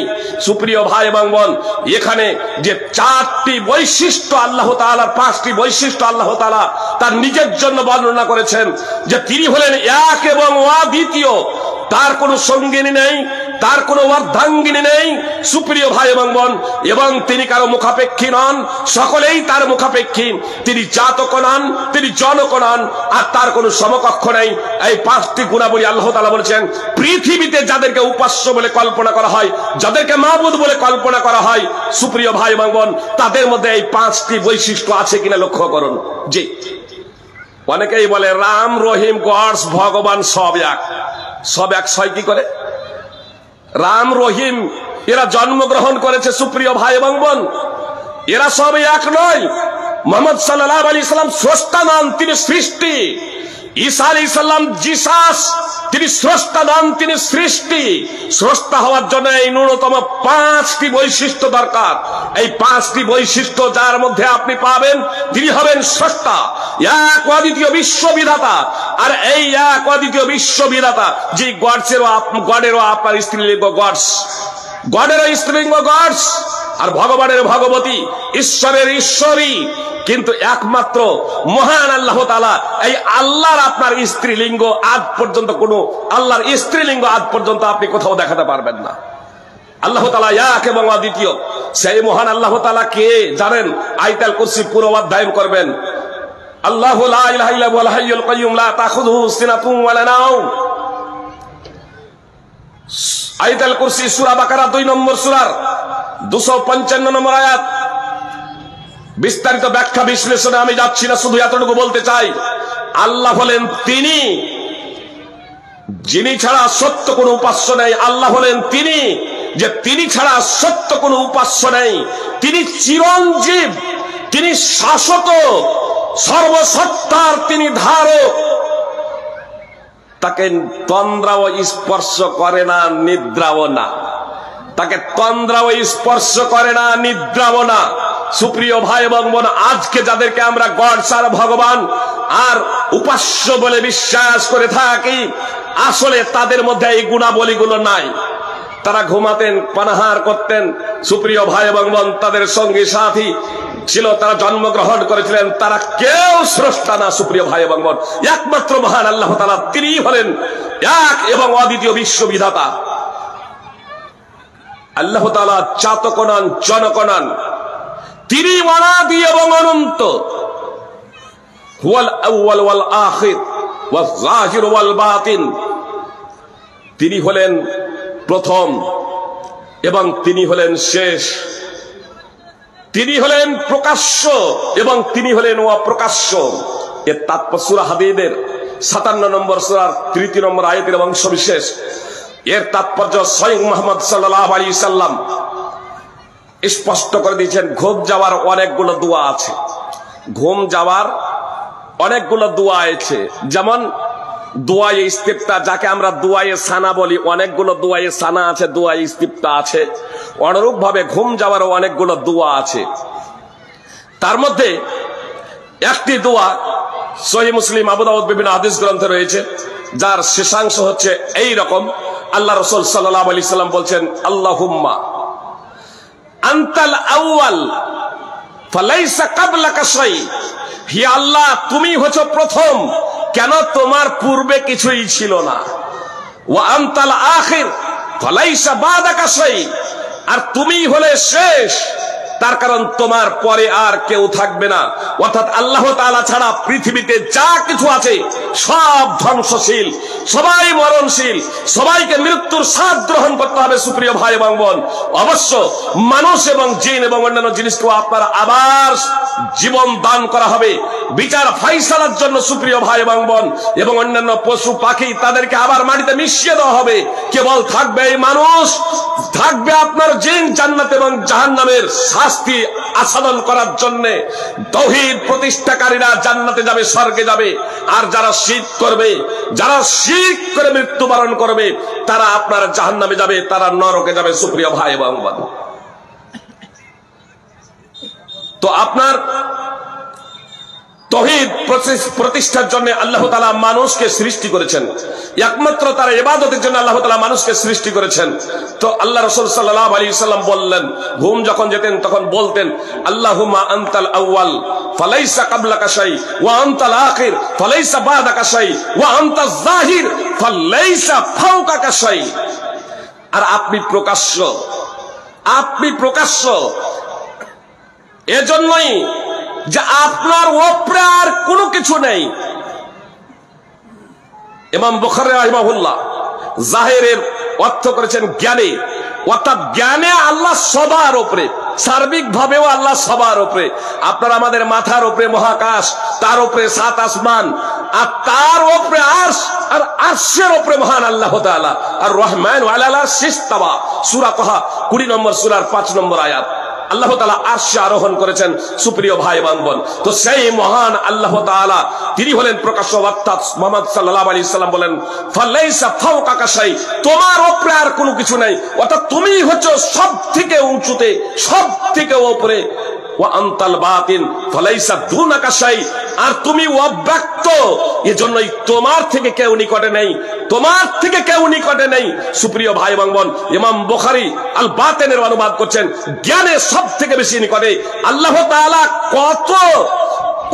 S1: সুপ্রিয় ভাই এবং বোন, এখানে যে 4টি বৈশিষ্ট্য আল্লাহ তাআলার, 5টি বৈশিষ্ট্য আল্লাহ তাআলা তার নিজের জন্য বর্ণনা করেছেন, যে তিনি হলেন এক এবং অদ্বিতীয়, তার কোনো সঙ্গিনী নেই, তার কোনো অর্ধাঙ্গিনী নেই। সুপ্রিয় ভাই এবং বোন, এবং তিনি কারো মুখাপেক্ষী নন, সকলেই তার মুখাপেক্ষী। তিনি জাতক নন, তিনি জনক নন, আর তার কোনো সমকক্ষ নেই। এই 5টি গুণাবলী আল্লাহ তাআলা বলেছেন, পৃথিবীতে যাদেরকে উপাস্য বলে কল্পনা করা হয়, যাদেরকে মাবুদ বলে কল্পনা করা হয়, সুপ্রিয় ভাই এবং বোন, তাদের মধ্যে এই 5টি বৈশিষ্ট্য আছে কিনা লক্ষ্য করুন। জি, অনেকেই বলে রাম রহিম গডস ভগবান সব এক। সব এক ছয় কি করে? রাম রহিম এরা জন্মগ্রহণ করেছে সুপ্রিয় ভাই এবং বোন, এরা সব এক নয়। মোহাম্মদ সাল্লাল্লাহু আলাইহি সাল্লাম স্রষ্টা নন, তিনি সৃষ্টি। ঈসা আলাইহিস সালাম জিসাস, তিনি স্রষ্টা নন, তিনি সৃষ্টি। স্রষ্টা হওয়ার জন্য এই ন্যূনতম 5টি বৈশিষ্ট্য দরকার। এই 5টি বৈশিষ্ট্য যার মধ্যে আপনি পাবেন, তিনি হবেন স্রষ্টা, এক অদ্বিতীয় বিশ্ববিধাতা। আর এই এক অদ্বিতীয় বিশ্ববিধাতা যে গডেরও আপনার স্ত্রীলিঙ্গ গডস, গডেরও স্ত্রীলিঙ্গ গডস, আর ভগবানের ভগবতী, ঈশ্বরের ঈশ্বরী। কিন্তু একমাত্র মহান আল্লাহ তাআলা, এই আল্লাহর আপনার স্ত্রীলিঙ্গ আজ পর্যন্ত কোনো আল্লাহর স্ত্রীলিঙ্গ আজ পর্যন্ত আপনি কোথাও দেখাতে পারবেন না। আল্লাহ তাআলা এক এবং অদ্বিতীয়। সেই মহান আল্লাহ তাআলা কে জানেন? আয়াতুল কুরসি পুরো অধ্যয়ন করবেন। আল্লাহু লা ইলাহা ইল্লা হুয়াল হাইয়ুল কাইয়্যুম লা তাখুযুহু সিনাতুন ওয়া লা নাওম। আয়াতুল কুরসি সূরা বাকারা 2 নম্বর সূরার 255 নম্বর আয়াত। বিস্তারিত ব্যাখ্যা বিশ্লেষণে আমি যাচ্ছি না, শুধু এতটুকু বলতে চাই, আল্লাহ হলেন তিনি যিনি ছাড়া সত্য কোনো উপাস্য নেই। আল্লাহ হলেন তিনি যে তিনি ছাড়া সত্য কোনো উপাস্য নেই। তিনি চিরঞ্জীব, তিনি শাশ্বত, সর্বসত্তার তিনি ধারক। তাকে তন্দ্রাও স্পর্শ করে না, নিদ্রাও না। তাকে তন্দ্রাও স্পর্শ করে না, নিদ্রাও না। সুপ্রিয় ভাই এবং বোন, আজকে যাদেরকে আমরা গড সার ভগবান আর উপাস্য বলে বিশ্বাস করে থাকি, আসলে তাদের মধ্যে এই গুণাবলীগুলো নাই। তারা ঘুমাতেন, পানাহার করতেন। সুপ্রিয় ভাই এবং বোন, তাদের সঙ্গী সাথী ছিল, তারা জন্মগ্রহণ করেছিলেন, তারা কেউ স্রষ্টা না। সুপ্রিয় ভাই এবং বোন, একমাত্র মহান আল্লাহ তাআলা, তিনি হলেন এক এবং অদ্বিতীয় বিশ্ববিধাতা। আল্লাহ তাআলা চাতক নন, জনক নন, তিনি অনাদি এবং অনন্ত। হুয়াল আউয়াল ওয়াল আখির ওয়াল যাহির ওয়াল বাতিন। তিনি হলেন প্রথম এবং তিনি হলেন শেষ। তিনি হলেন প্রকাশ্য এবং তিনি হলেন অপ্রকাশ্য। এর তাৎপর্য সূরা হাদীদের 57 নম্বর সূরার 3 নম্বর আয়াতের অংশ বিশেষ। এর তাৎপর্য স্বয়ং মুহাম্মদ সাল্লাল্লাহু আলাইহি সাল্লাম স্পষ্ট করে দিয়েছেন। ঘুম যাওয়ার অনেকগুলো দোয়া আছে, ঘুম যাওয়ার অনেকগুলো দোয়া আছে। যেমন দোয়ায়ে ইস্তিফতা, যাকে আমরা দোয়ায়ে সানা বলি, অনেকগুলো দোয়ায়ে সানা আছে, দোয়ায়ে ইস্তিফতা আছে। অনুরূপ ভাবে ঘুম যাওয়ারও অনেকগুলো দোয়া আছে। তার মধ্যে একটি দোয়া সহিহ মুসলিম, আবু দাউদ বিভিন্ন হাদিস গ্রন্থে রয়েছে, যার শেষাংশ হচ্ছে এই রকম। আল্লাহ রাসূল সাল্লাল্লাহু আলাইহি সাল্লাম বলছেন, আল্লাহুম্মা আনতাল আউয়াল ফালাইসা ক্বাবলাকা শাই। হে আল্লাহ, তুমি হচ্ছ প্রথম, কেন তোমার পূর্বে কিছুই ছিল না। ওয়া আনতাল আখির ফালাইসা বাদাকা শাই। আর তুমি হলে শেষ, তার কারণ তোমার পরে আর কেউ থাকবে না। অর্থাৎ আল্লাহ তাআলা ছাড়া পৃথিবীতে যা কিছু আছে সব ধ্বংসশীল, সবাই মরণশীল, সবাইকে মৃত্যুর স্বাদ গ্রহণ করতে হবে। সুপ্রিয় ভাই এবং বোন, অবশ্য মানুষ এবং জিন এবং অন্যান্য জিনিসকেও আপনার আবার জীবন দান করা হবে বিচার ফাইসালার জন্য। সুপ্রিয় ভাই এবং বোন, এবং অন্যান্য পশু পাখি, তাদেরকে আবার মাটিতে মিশিয়ে দেওয়া হবে। কেবল থাকবে এই মানুষ, থাকবে আপনার জিন, জান্নাত এবং জাহান্নামের শাস্তি আস্বাদন করার জন্য। তাওহীদ প্রতিষ্ঠাকারীরা জান্নাতে যাবে, স্বর্গে যাবে। আর যারা শিরক করবে, যারা শিরক করে মৃত্যুবরণ করবে, তারা আপনার জাহান্নামে যাবে, তারা নরকে যাবে। সুপ্রিয় ভাই এবং বোন, তো আপনার তাওহীদ প্রতিষ্ঠার জন্য আল্লাহ তাআলা মানুষকে সৃষ্টি করেছেন। একমাত্র তার ইবাদতের জন্য আল্লাহ তাআলা মানুষকে সৃষ্টি করেছেন। তো আল্লাহ রাসূল সাল্লাল্লাহু আলাইহি সাল্লাম বললেন, ঘুম যখন যেতেন তখন বলতেন, আল্লাহুম্মা আনতাল আউয়াল ফালাইসা ক্বাবলাকা শাই ওয়া আনতাল আখির ফালাইসা বাদাকা শাই ওয়া আনতাজ যাহির ফালাইসা ফাওকাকা শাই। আর আপনি প্রকাশ্য, আপনি প্রকাশ্য, এজন্যই যে আপনার উপরে আর কোনো কিছু নেই। ইমাম বুখারী রাহিমাহুল্লাহ জাহিরের অর্থ করেছেন জ্ঞানে, অর্থাৎ জ্ঞানে আল্লাহ সবার উপরে। সার্বিক ভাবেও আল্লাহ সবার উপরে। আপনার আমাদের মাথার উপরে মহাকাশ, তার উপরে 7 আসমান, আর তার উপরে আরশ, আর আরশের উপরে মহান আল্লাহ তাআলা। আর রহমান আলাল আরশি ইস্তাওয়া, সূরা তাহা 20 নম্বর সূরার 5 নম্বর আয়াত। আল্লাহ তাআলা আরশে আরোহণ করেছেন। সুপ্রিয় ভাই বোন, তো সেই মহান আল্লাহ তাআলা তিনি হলেন প্রকাশ্য, অর্থাৎ মুহাম্মদ সাল্লাল্লাহু আলাইহি সাল্লাম বলেন ফালাইসা ফাওকাকা শাই, তোমার উপরে আর কোনো কিছু নাই, অর্থাৎ তুমি হচ্ছ সবথেকে উঁচুতে, সবথেকে উপরে। ওয়া আনতাল বাতিন ফালাইসা দুনাকা শাই, আর তুমি অব্যক্ত, এজন্যই তোমার থেকে কেউ নিকটে নেই, তোমার থেকে কেউ নিকটে নেই। সুপ্রিয় ভাই বোন, ইমাম বুখারী আল বাতিনের অনুবাদ করছেন, জ্ঞানে সব থেকে বেশি নিকটে আল্লাহ তাআলা। কত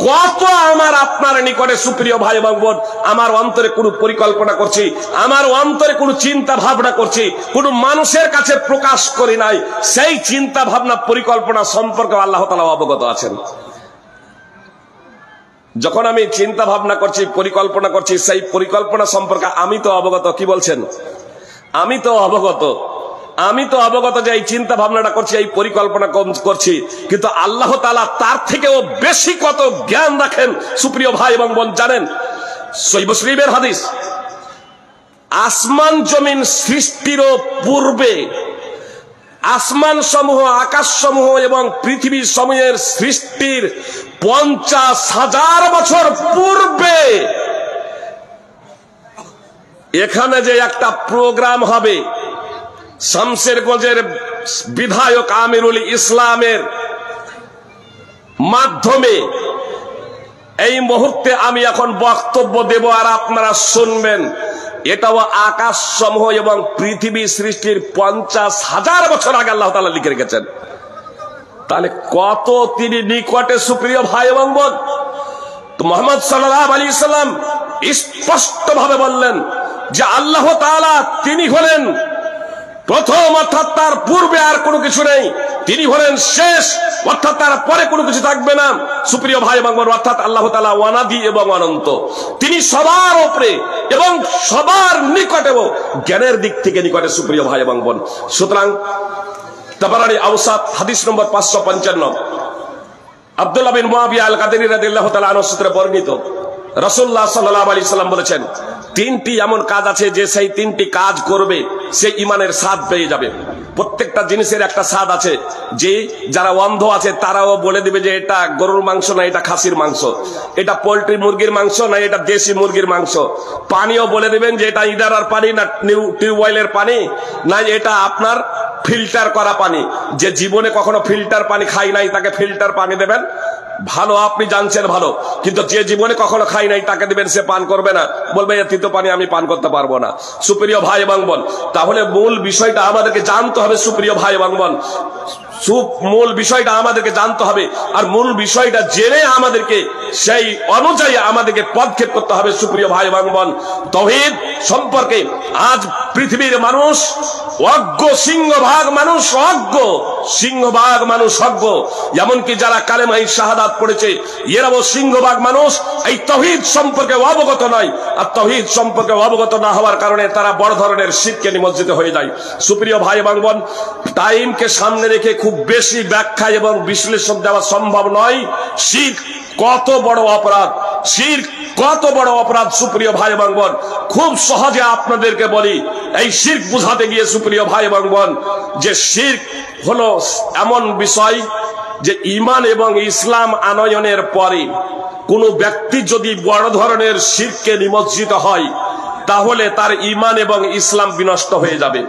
S1: কত আমার আপনার নিকটে সুপ্রিয় ভাই বোন। আমার অন্তরে কোনো পরিকল্পনা করছি, আমার অন্তরে কোনো চিন্তা ভাবনা করছি, কোনো মানুষের কাছে প্রকাশ করি নাই, সেই চিন্তা ভাবনা পরিকল্পনা সম্পর্কে আল্লাহ তাআলা অবগত আছেন। যখন আমি চিন্তা ভাবনা করছি, পরিকল্পনা করছি, সেই পরিকল্পনা সম্পর্কে আমি তো অবগত। কি বলছেন? আমি তো অবগত, আমি তো অবগত যে এই চিন্তা ভাবনাটা করছি, এই পরিকল্পনা করছি, কিন্তু আল্লাহ তাআলা তার থেকেও বেশি কত জ্ঞান রাখেন সুপ্রিয় ভাই এবং বোন জানেন? সহিহ মুসলিমের হাদিস, আসমান জমিন সৃষ্টিরও পূর্বে, আসমান সমূহ, আকাশ সমূহ এবং পৃথিবী সমূহের সৃষ্টির 50,000 বছর পূর্বে এখানে যে একটা প্রোগ্রাম হবে, শামশেরগঞ্জের বিধায়ক আমিরুল ইসলামের মাধ্যমে, এই মুহূর্তে আমি এখন বক্তব্য দেব আর আপনারা শুনবেন। এটাও আকাশ সমূহ এবং পৃথিবী সৃষ্টির 50,000 বছর আগে আল্লাহ তাআলা লিখে রেখেছেন। তাহলে কত তিনি নিকটে সুপ্রিয় ভাই এবং বোন। তো মুহাম্মদ সাল্লাল্লাহু আলাইহি সাল্লাম স্পষ্ট ভাবে বললেন যে আল্লাহ তাআলা তিনি হলেন প্রথম, অর্থাৎ তার পূর্বে আর কোনো কিছু নেই, তিনি হলেন শেষ, অর্থাৎ তার পরে কোনো কিছু থাকবে না। সুপ্রিয় ভাই এবং বোন, অর্থাৎ আল্লাহ তাআলা অনাদি এবং অনন্ত, তিনি সবার উপরে এবং সবার নিকটেও, জ্ঞানের দিক থেকে নিকটে সুপ্রিয় ভাই এবং বোন। সুতরাং তাবারানী আওসাত হাদিস নম্বর 555, আব্দুল্লাহ বিন মুআবিয়া আল কাদেরী রাদিয়াল্লাহু তাআলা আনহু সূত্রে বর্ণিত, রাসূলুল্লাহ সাল্লাল্লাহু আলাইহি সাল্লাম বলেছেন, 3টি এমন কাজ আছে যে সেই 3টি কাজ করবে সে ঈমানের স্বাদ পেয়ে যাবে। প্রত্যেকটা জিনিসের একটা স্বাদ আছে, যে যারা অন্ধ আছে তারাও বলে দিবে যে এটা গরুর মাংস না এটা খাসির মাংস, এটা পোল্ট্রি মুরগির মাংস না এটা দেশি মুরগির মাংস। পানিও বলে দিবেন যে এটা ইদারার পানি না টিউবওয়েলের পানি, না এটা আপনার ফিল্টার করা পানি। যে জীবনে কখনো ফিল্টার পানি খাই নাই তাকে ফিল্টার পানি দেবেন, ভালো, আপনি জানছেন ভালো, কিন্তু যে জীবনে কখনো খাই নাই তাকে দিবেন, সে পান করবে না, বলবে এই তিতো পানি আমি পান করতে পারবো না। সুপ্রিয় ভাই এবং বোন, তাহলে মূল বিষয়টা আমাদেরকে জানতে হবে সুপ্রিয় ভাই এবং বোন, মূল বিষয়টা আমাদেরকে জানতে হবে, আর মূল বিষয়টা জেনে আমাদেরকে সেই অনুযায়ী আমাদেরকে পদক্ষেপ করতে হবে সুপ্রিয় ভাই এবং বোন। তাওহীদ সম্পর্কে আজ পৃথিবীর মানুষ অজ্ঞ, সিংহভাগ মানুষ অজ্ঞ, সিংহভাগ মানুষ অজ্ঞ, এমনকি যারা কালেমায়ে শাহাদাত পড়েছে এরাও সিংহভাগ মানুষ এই তাওহীদ সম্পর্কে অবগত নয়। আর তাওহীদ সম্পর্কে অবগত না হওয়ার কারণে তারা বড় ধরনের শিরকে নিমজ্জিত হয়ে যায়। সুপ্রিয় ভাই এবং বোন, টাইমকে সামনে রেখে খুব বেশি ব্যাখ্যা এবং বিশ্লেষণ দেওয়া সম্ভব নয়। শিরক কত বড় অপরাধ, শিরক কত বড় অপরাধ সুপ্রিয় ভাই এবং বোন, খুব সহজে আপনাদেরকে বলি। এই শিরক বুঝাতে গিয়ে সুপ্রিয় ভাই এবং বোন, যে শিরক হলো এমন বিষয় যে ঈমান এবং ইসলাম আনয়নের পরে কোনো ব্যক্তি যদি বড় ধরনের শিরকে নিমজ্জিত হয় তাহলে তার ঈমান এবং ইসলাম বিনষ্ট হয়ে যাবে।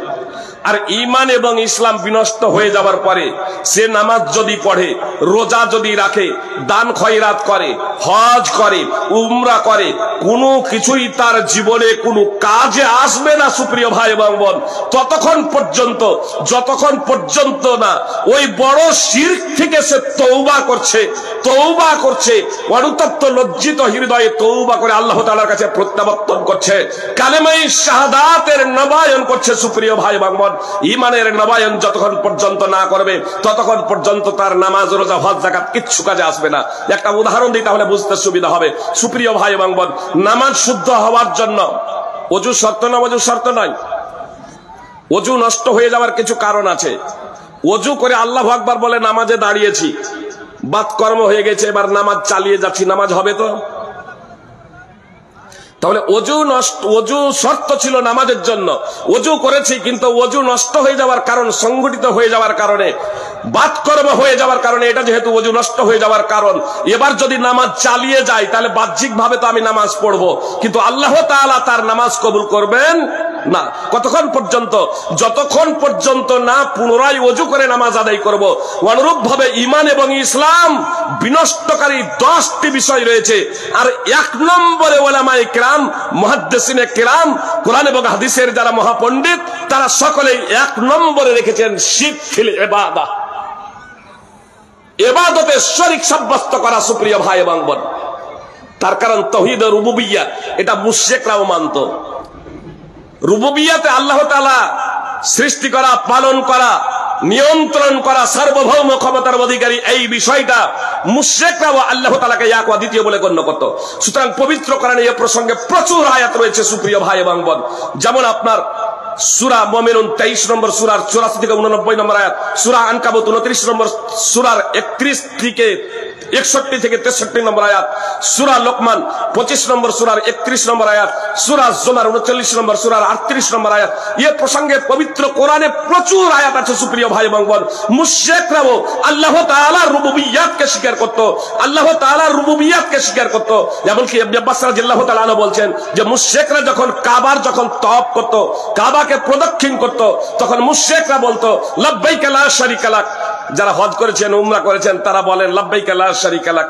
S1: আর ঈমান এবং ইসলাম বিনষ্ট হয়ে যাবার পরে সে নামাজ যদি পড়ে, রোজা যদি রাখে, দান খয়রাত করে, হজ করে, উমরা করে, কোনো কিছুই তার জীবনে কোনো কাজে আসবে না সুপ্রিয় ভাই এবং বোন, যতক্ষণ পর্যন্ত না ওই বড় শিরক থেকে সে তওবা করছে, অনুতপ্ত লজ্জিত হৃদয়ে তওবা করে আল্লাহ তাআলার কাছে প্রত্যাবর্তন করছে, কালেমায়ে শাহাদাতের নবায়ন করছে সুপ্রিয় ভাই এবং বোন। ঈমানের নবায়ন যতক্ষণ পর্যন্ত না করবে ততক্ষণ পর্যন্ত তার নামাজ, রোজা, হজ, যাকাত কিচ্ছু কাজে আসবে না। একটা উদাহরণ দিই তাহলে বুঝতে সুবিধা হবে সুপ্রিয় ভাই এবং বোন। নামাজ শুদ্ধ হওয়ার জন্য ওযু শর্ত না? ওযু শর্ত নয়। ওযু নষ্ট হয়ে যাওয়ার কিছু কারণ আছে। ওযু করে আল্লাহু আকবার বলে নামাজে দাঁড়িয়েছি, বাতকর্ম হয়ে গেছে, এবার নামাজ চালিয়ে যাচ্ছি, নামাজ হবে তো? তাহলে ওযু শর্ত ছিল নামাজের জন্য, ওযু করেছি কিন্তু ওযু নষ্ট হয়ে যাওয়ার কারণ, সংগঠিত হয়ে যাওয়ার কারণে, বাতকর্ম হয়ে যাওয়ার কারণে, এটা যেহেতু ওযু নষ্ট হয়ে যাওয়ার কারণ, এবার যদি নামাজ চালিয়ে যায় তাহলে বাহ্যিক ভাবে তো আমি নামাজ পড়বো, কিন্তু আল্লাহ তাআলা তার নামাজ কবুল করবেন না। কতক্ষণ পর্যন্ত? যতক্ষণ পর্যন্ত না পুনরায় ওযু করে নামাজ আদায় করব। অনুরূপ ভাবে ঈমান এবং ইসলাম বিনষ্টকারী 10টি বিষয় রয়েছে, আর 1 নম্বরে উলামায়ে কেরাম, মুহাদ্দিসিনে কেরাম, কোরআন এবং হাদিসের যারা মহাপণ্ডিত, তারা সকলেই 1 নম্বরে রেখেছেন শিরক ফিল ইবাদা, ইবাদতে শরীক সাব্যস্ত করা। সুপ্রিয় ভাই এবং বোন, তার কারণ তাওহীদ ও রুবুবিয়্যাহ এটা মুশরিকরাও মানত। রুবুবিয়্যাতে আল্লাহ তাআলা সৃষ্টি করা, পালন করা, নিয়ন্ত্রণ করা, সার্বভৌম ক্ষমতার অধিকারী, এই বিষয়টা মুশরিকরাও আল্লাহ তাআলাকে এক ও দ্বিতীয় বলে গণ্য করত। সুতরাং পবিত্র কোরআনে এই প্রসঙ্গে প্রচুর আয়াত রয়েছে সুপ্রিয় ভাই এবং বোন। যেমন আপনার সূরা মুমিনুন 23 নম্বর সূরার 84 থেকে 89 নম্বর আয়াত, সূরা আনকাবুত 29 নম্বর সূরার 31 থেকে 61 থেকে 63 নম্বর আয়াত, সূরা লোকমান 25 নম্বর সূরার 31 নম্বর আয়াত, সূরা জুমার 39 নম্বর সূরার 38 নম্বর আয়াত। এই প্রসঙ্গে পবিত্র কোরআনে প্রচুর আয়াত আছে সুপ্রিয় ভাই এবং বোন। মুশরিকরাও আল্লাহ তাআলার রুবুবিয়্যাতকে স্বীকার করত, আল্লাহ তাআলার রুবুবিয়্যাতকে স্বীকার করত। এমনকি ইবনে আব্বাস রাদিয়াল্লাহু তাআলা আনহু বলছেন যে মুশরিকরা যখন কাবার তওয়াফ করত, কাবাকে প্রদক্ষিণ করত, তখন মুশরিকরা বলতো লাব্বাইকা লা শারীকা লাক। যারা হজ করেছেন, উমরা করেছেন, তারা বলেন লাব্বাইকা লা শারীকা লাক,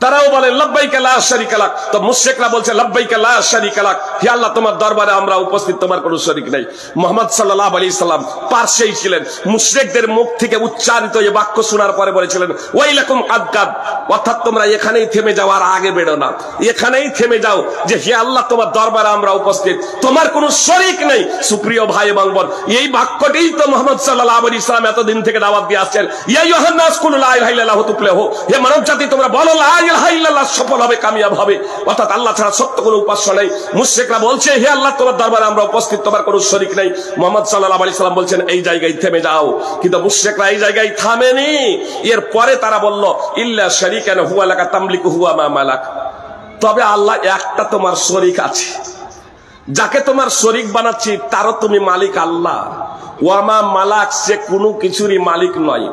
S1: তারাও বলেন লাব্বাইকা লা শারীকা লাক। তো মুশরিকরা বলছে লাব্বাইকা লা শারীকা লাক, হে আল্লাহ তোমার দরবারে আমরা উপস্থিত, তোমার কোনো শরীক নাই। মুহাম্মদ সাল্লাল্লাহু আলাইহি সাল্লাম পার্শ্বেই ছিলেন, মুশরিকদের মুখ থেকে উচ্চারিত এই বাক্য শোনার পরে বলেছিলেন ওয়াইলাকুম কাদ, অর্থাৎ তোমরা এখানেই থেমে যাও, আর আগে বেরো না, এখানেই থেমে যাও, যে হে আল্লাহ তোমার দরবারে আমরা উপস্থিত, তোমার কোনো শরীক নেই। সুপ্রিয় ভাই এবং বোন, এই বাক্যটিই তো মুহাম্মদ সাল্লাল্লাহু আলাইহি সাল্লাম এতদিন থেকে দাওয়াত দিয়ে আসছেন। ইয়া আইয়ুহান নাস কুলু লা ইলাহা ইল্লাল্লাহু তুফলিহু, হে মানব জাতি তোমরা বলো লা ইলাহা ইল্লাল্লাহ, সফল হবে, কামিয়াব হবে, অর্থাৎ আল্লাহ ছাড়া সত্য কোনো উপাস্য নেই। মুশরিকরা বলছে হে আল্লাহ তোমার দরবারে আমরা উপস্থিত, তোমার কোনো শরীক নেই। মুহাম্মদ সাল্লাল্লাহু আলাইহি সাল্লাম বলছেন এই জায়গায় থেমে যাও, কিন্তু মুশরিকরা এই জায়গায় থামেনি। এর পরে তারা বলল ইল্লা শারীকান হুয়া লাকা তামলিকু হুয়া মা মালাক, তবে আল্লাহ একটা তোমার শরীক আছে, যাকে তোমার শরীক বানাচ্ছি তারও তুমি মালিক আল্লাহ। ওয়ামা মালাক, সে কোনো কিছুরই মালিক নয়।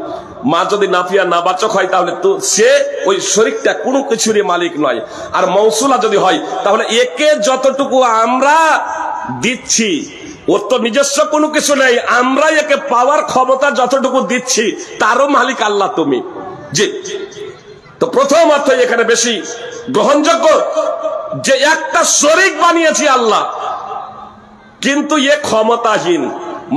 S1: মা যদি নাফিয়া নাবাচক হয় তাহলে তো সে ওই শরীকটা কোনো কিছুরই মালিক নয়। আর মৌসুলা যদি হয় তাহলে একে যতটুকু আমরা দিচ্ছি, ওর তো নিজস্ব কোনো কিছু নেই, আমরা একে পাওয়ার ক্ষমতা যতটুকু দিচ্ছি তারও মালিক আল্লাহ তুমি। জি, তো প্রথম অর্থ এখানে বেশি গ্রহণযোগ্য যে একটা শরীক বানিয়েছি আল্লাহ, কিন্তু এ ক্ষমতাহীন।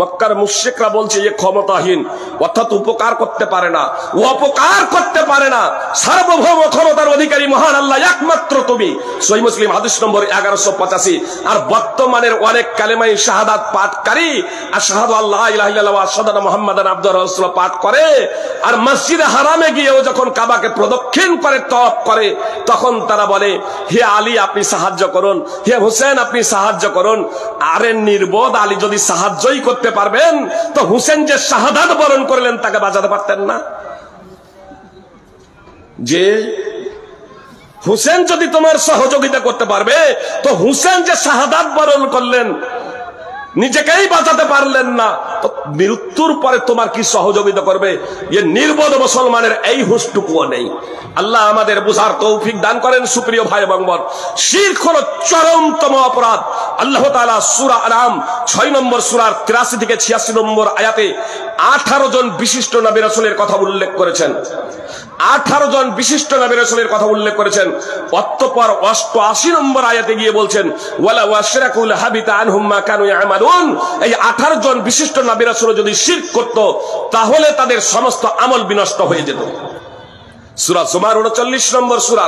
S1: মক্কার মুশরিকরা বলছে এ ক্ষমতাহীন, অর্থাৎ উপকার করতে পারে না, ও অপকার করতে পারে না। সার্বভৌম ক্ষমতার অধিকারী মহান আল্লাহ একমাত্র তুমি। সহিহ মুসলিম হাদিস নম্বর 1185। আর বর্তমানের অনেক কালেমায়ে শাহাদাত পাঠকারী আশহাদু আল্লা ইলাহা ইল্লাল্লাহ ওয়া আশহাদু আন্না মুহাম্মাদান আবদুহু ওয়া রাসূলুহু পাঠ করে, আর মসজিদে হারামে গিয়েও যখন কাবাকে প্রদক্ষিণ করে, তওয়াফ করে, তখন তারা বলে হে আলী আপনি সাহায্য করুন, হে হোসেন আপনি সাহায্য করুন। আরে নির্বোধ, আলী যদি সাহায্যই করতে পারবেন তো হুসেন যে শাহাদাত বরণ করলেন তাকে বাঁচাতে পারতেন না? যে হুসেন যদি তোমার সহযোগিতা করতে পারবে তো হুসেন যে শাহাদাত বরণ করলেন নিজেকেই বাঁচাতে পারলেন না, তো মৃত্যুর পরে তোমার কি সহযোগিতা করবে? এ নির্বোধ মুসলমানের এই হুঁশটুকুও নেই। আল্লাহ আমাদের বুঝার তৌফিক দান করেন। সুপ্রিয় ভাই এবং বোন, শিরক হলো চরমতম অপরাধ। আল্লাহ তাআলা সূরা আনাম 6 নম্বর সূরার 83 থেকে 86 নম্বর আয়াতে 18 জন বিশিষ্ট নবী রাসূলের কথা উল্লেখ করেছেন। 18 জন বিশিষ্ট নবী রাসূলের কথা উল্লেখ করেছেন। অতঃপর 88 নম্বর আয়াতে গিয়ে বলছেন ওয়ালা ওয়াশরাকুল হাবিতা আনহুম মা কানু ইয়ামালুন। এই 18 জন বিশিষ্ট নবী রাসূল যদি শিরক করত তাহলে তাদের সমস্ত আমল বিনষ্ট হয়ে যেত। সূরা জুমার 39 নম্বর সূরা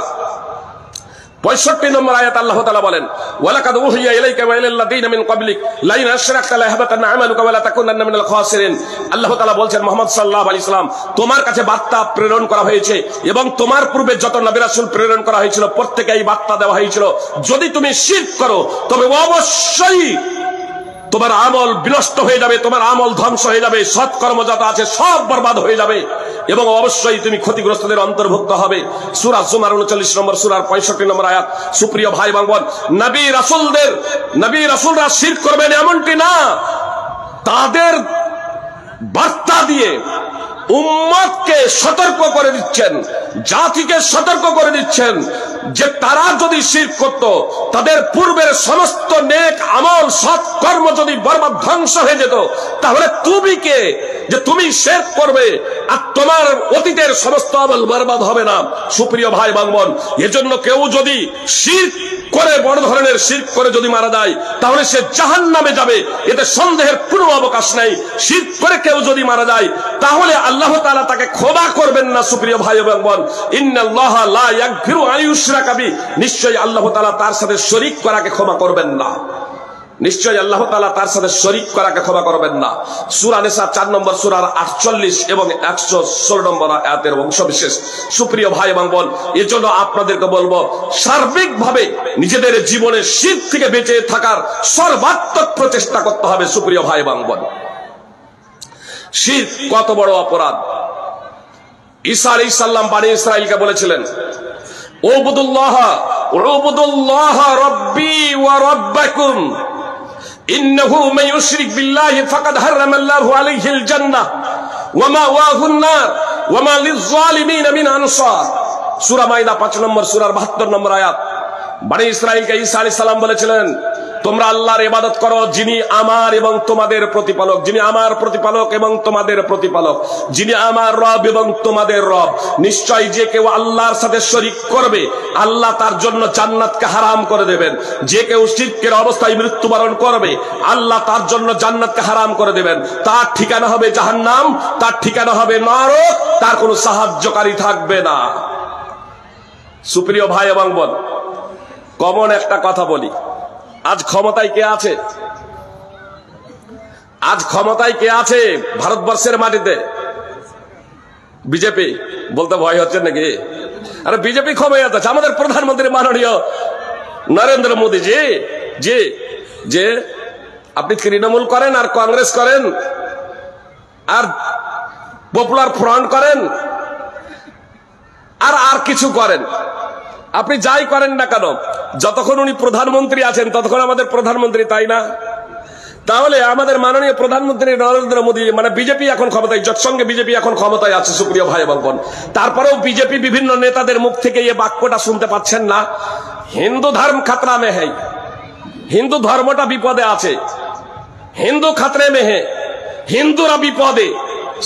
S1: 65 নম্বর আয়াত আল্লাহ তাআলা বলেন ওয়ালাকাদ উহিয়া ইলাইকা ওয়া ইলাল লাযিনা মিন ক্বাবলিক লা ইন আশরাকতা লা ইয়াহবাতান্না আমালুকা ওয়া লা তাকুনান্না মিনাল খাসিরিন। আল্লাহ তাআলা বলেন মুহাম্মদ সাল্লাল্লাহু আলাইহি সাল্লাম তোমার কাছে বার্তা প্রেরণ করা হয়েছে এবং তোমার পূর্বে যত নবী রাসূল প্রেরণ করা হয়েছিল প্রত্যেককে এই বার্তা দেওয়া হয়েছিল, যদি তুমি শিরক করো তবে অবশ্যই তোমার আমল বিনষ্ট হয়ে যাবে, তোমার আমল ধ্বংস হয়ে যাবে, সৎকর্ম যত আছে সব বরবাদ হয়ে যাবে এবং অবশ্যই তুমি ক্ষতিগ্রস্তদের অন্তর্ভুক্ত হবে। সূরা জুমার 39 নম্বর সূরার 65 নম্বর আয়াত। সুপ্রিয় ভাই এবং বোন, নবী রাসূলরা শিরক করবেন এমনটি না, তাদের বার্তা দিয়ে উম্মতকে সতর্ক করে দিচ্ছেন, জাতিকে সতর্ক করে দিচ্ছেন যে তারা যদি শিরক করত, তাদের পূর্বের সমস্ত নেক আমল সৎকর্ম যদি বরবাদ ধ্বংস হয়ে যেত, তাহলে তুমি কে যে তুমি শিরক করবে আর তোমার অতীতের সমস্ত আমল বরবাদ হবে না? সুপ্রিয় ভাই এবং বোন, এজন্য কেউ যদি শিরক করে, বড় ধরনের শিরক করে যদি মারা যায়, তাহলে সে জাহান্নামে যাবে, এতে সন্দেহের কোনো অবকাশ নাই। শিরক করে কেউ যদি মারা যায়, তাহলে আল্লাহ তাআলা তাকে ক্ষমা করবেন না। সুপ্রিয় ভাই এবং বোন, ইন্নাল্লাহা লা ইয়াগফিরু আন ইউশরাকা বিহি, নিশ্চয়ই আল্লাহ তাআলা তার সাথে শরীক করাকে ক্ষমা করবেন না। নিশ্চয়ই আল্লাহ তাআলা তার সাথে শরীক করাকে ক্ষমা করবেন না। সূরা নিসা 4 নম্বর সূরার 48 এবং 116 নম্বর আয়াতের অংশবিশেষ। সুপ্রিয় ভাই এবং বোন, এজন্য আপনাদেরকে বলবো, সার্বিকভাবে নিজেদের জীবনে শিরক থেকে বেঁচে থাকার সর্বাত্মক প্রচেষ্টা করতে হবে। সুপ্রিয় ভাই এবং বোন, শিরক কত বড় অপরাধ। ঈসা আলাইহিস সালাম বনি ইসরাইলকে বলেছিলেন, উবুদুল্লাহ রাব্বি ওয়া রাব্বাকুম ইন্নাহু মান ইউশরিক বিল্লাহি ফাকাদ হারামাল্লাহু আলাইহিল জান্নাহ ওয়া মাওয়াহুন নার ওয়া মা লিয-যালিমিন মিন আনসার। সূরা মাইদা 5 নম্বর সূরার 72 নম্বর আয়াত। বনি ইসরাইলকে ঈসা আলাইহিস সালাম বলেছিলেন, তোমরা আল্লাহর ইবাদত করো যিনি আমার এবং তোমাদের প্রতিপালক, যিনি আমার প্রতিপালক এবং তোমাদের প্রতিপালক, যিনি আমার রব এবং তোমাদের রব। নিশ্চয় যে কেউ আল্লাহর সাথে শরীক করবে, আল্লাহ তার জন্য জান্নাতকে হারাম করে দেবেন। যে কেউ শিরকের অবস্থায় মৃত্যুবরণ করবে, আল্লাহ তার জন্য জান্নাতকে হারাম করে দেবেন। তার ঠিকানা হবে জাহান্নাম, তার ঠিকানা হবে নরক, তার কোনো সাহায্যকারী থাকবে না। সুপ্রিয় ভাই এবং বোন, কমন একটা কথা বলি, আজ ক্ষমতায় কে আছে? আজ ক্ষমতায় কে আছে ভারতবর্ষের মাটিতে? বিজেপি। বলতে ভয় হচ্ছে নাকি? আরে বিজেপি ক্ষমতায় আছে, আমাদের প্রধানমন্ত্রী মাননীয় নরেন্দ্র মোদী জি জি যে আপনি তৃণমূল করেন আর কংগ্রেস করেন আর পপুলার ফ্রন্ট করেন আর কিছু করেন, আপনি যাই করেন না কেন, যতক্ষণ উনি প্রধানমন্ত্রী আছেন ততক্ষণ আমাদের প্রধানমন্ত্রী, তাই না? তাহলে আমাদের মাননীয় প্রধানমন্ত্রী নরেন্দ্র মোদী মানে বিজেপি এখন ক্ষমতায়, জোটসঙ্গে বিজেপি এখন ক্ষমতায় আছে। সুপ্রিয় ভাই এবং বোন, তারপরেও বিজেপি বিভিন্ন নেতাদের মুখ থেকে এই বাক্যটা শুনতে পাচ্ছেন না, হিন্দু ধর্ম খাতরা মে হ্যায়, হিন্দু ধর্মটা বিপদে আছে, হিন্দু খাতরে মে হ্যায়, হিন্দুরা বিপদে।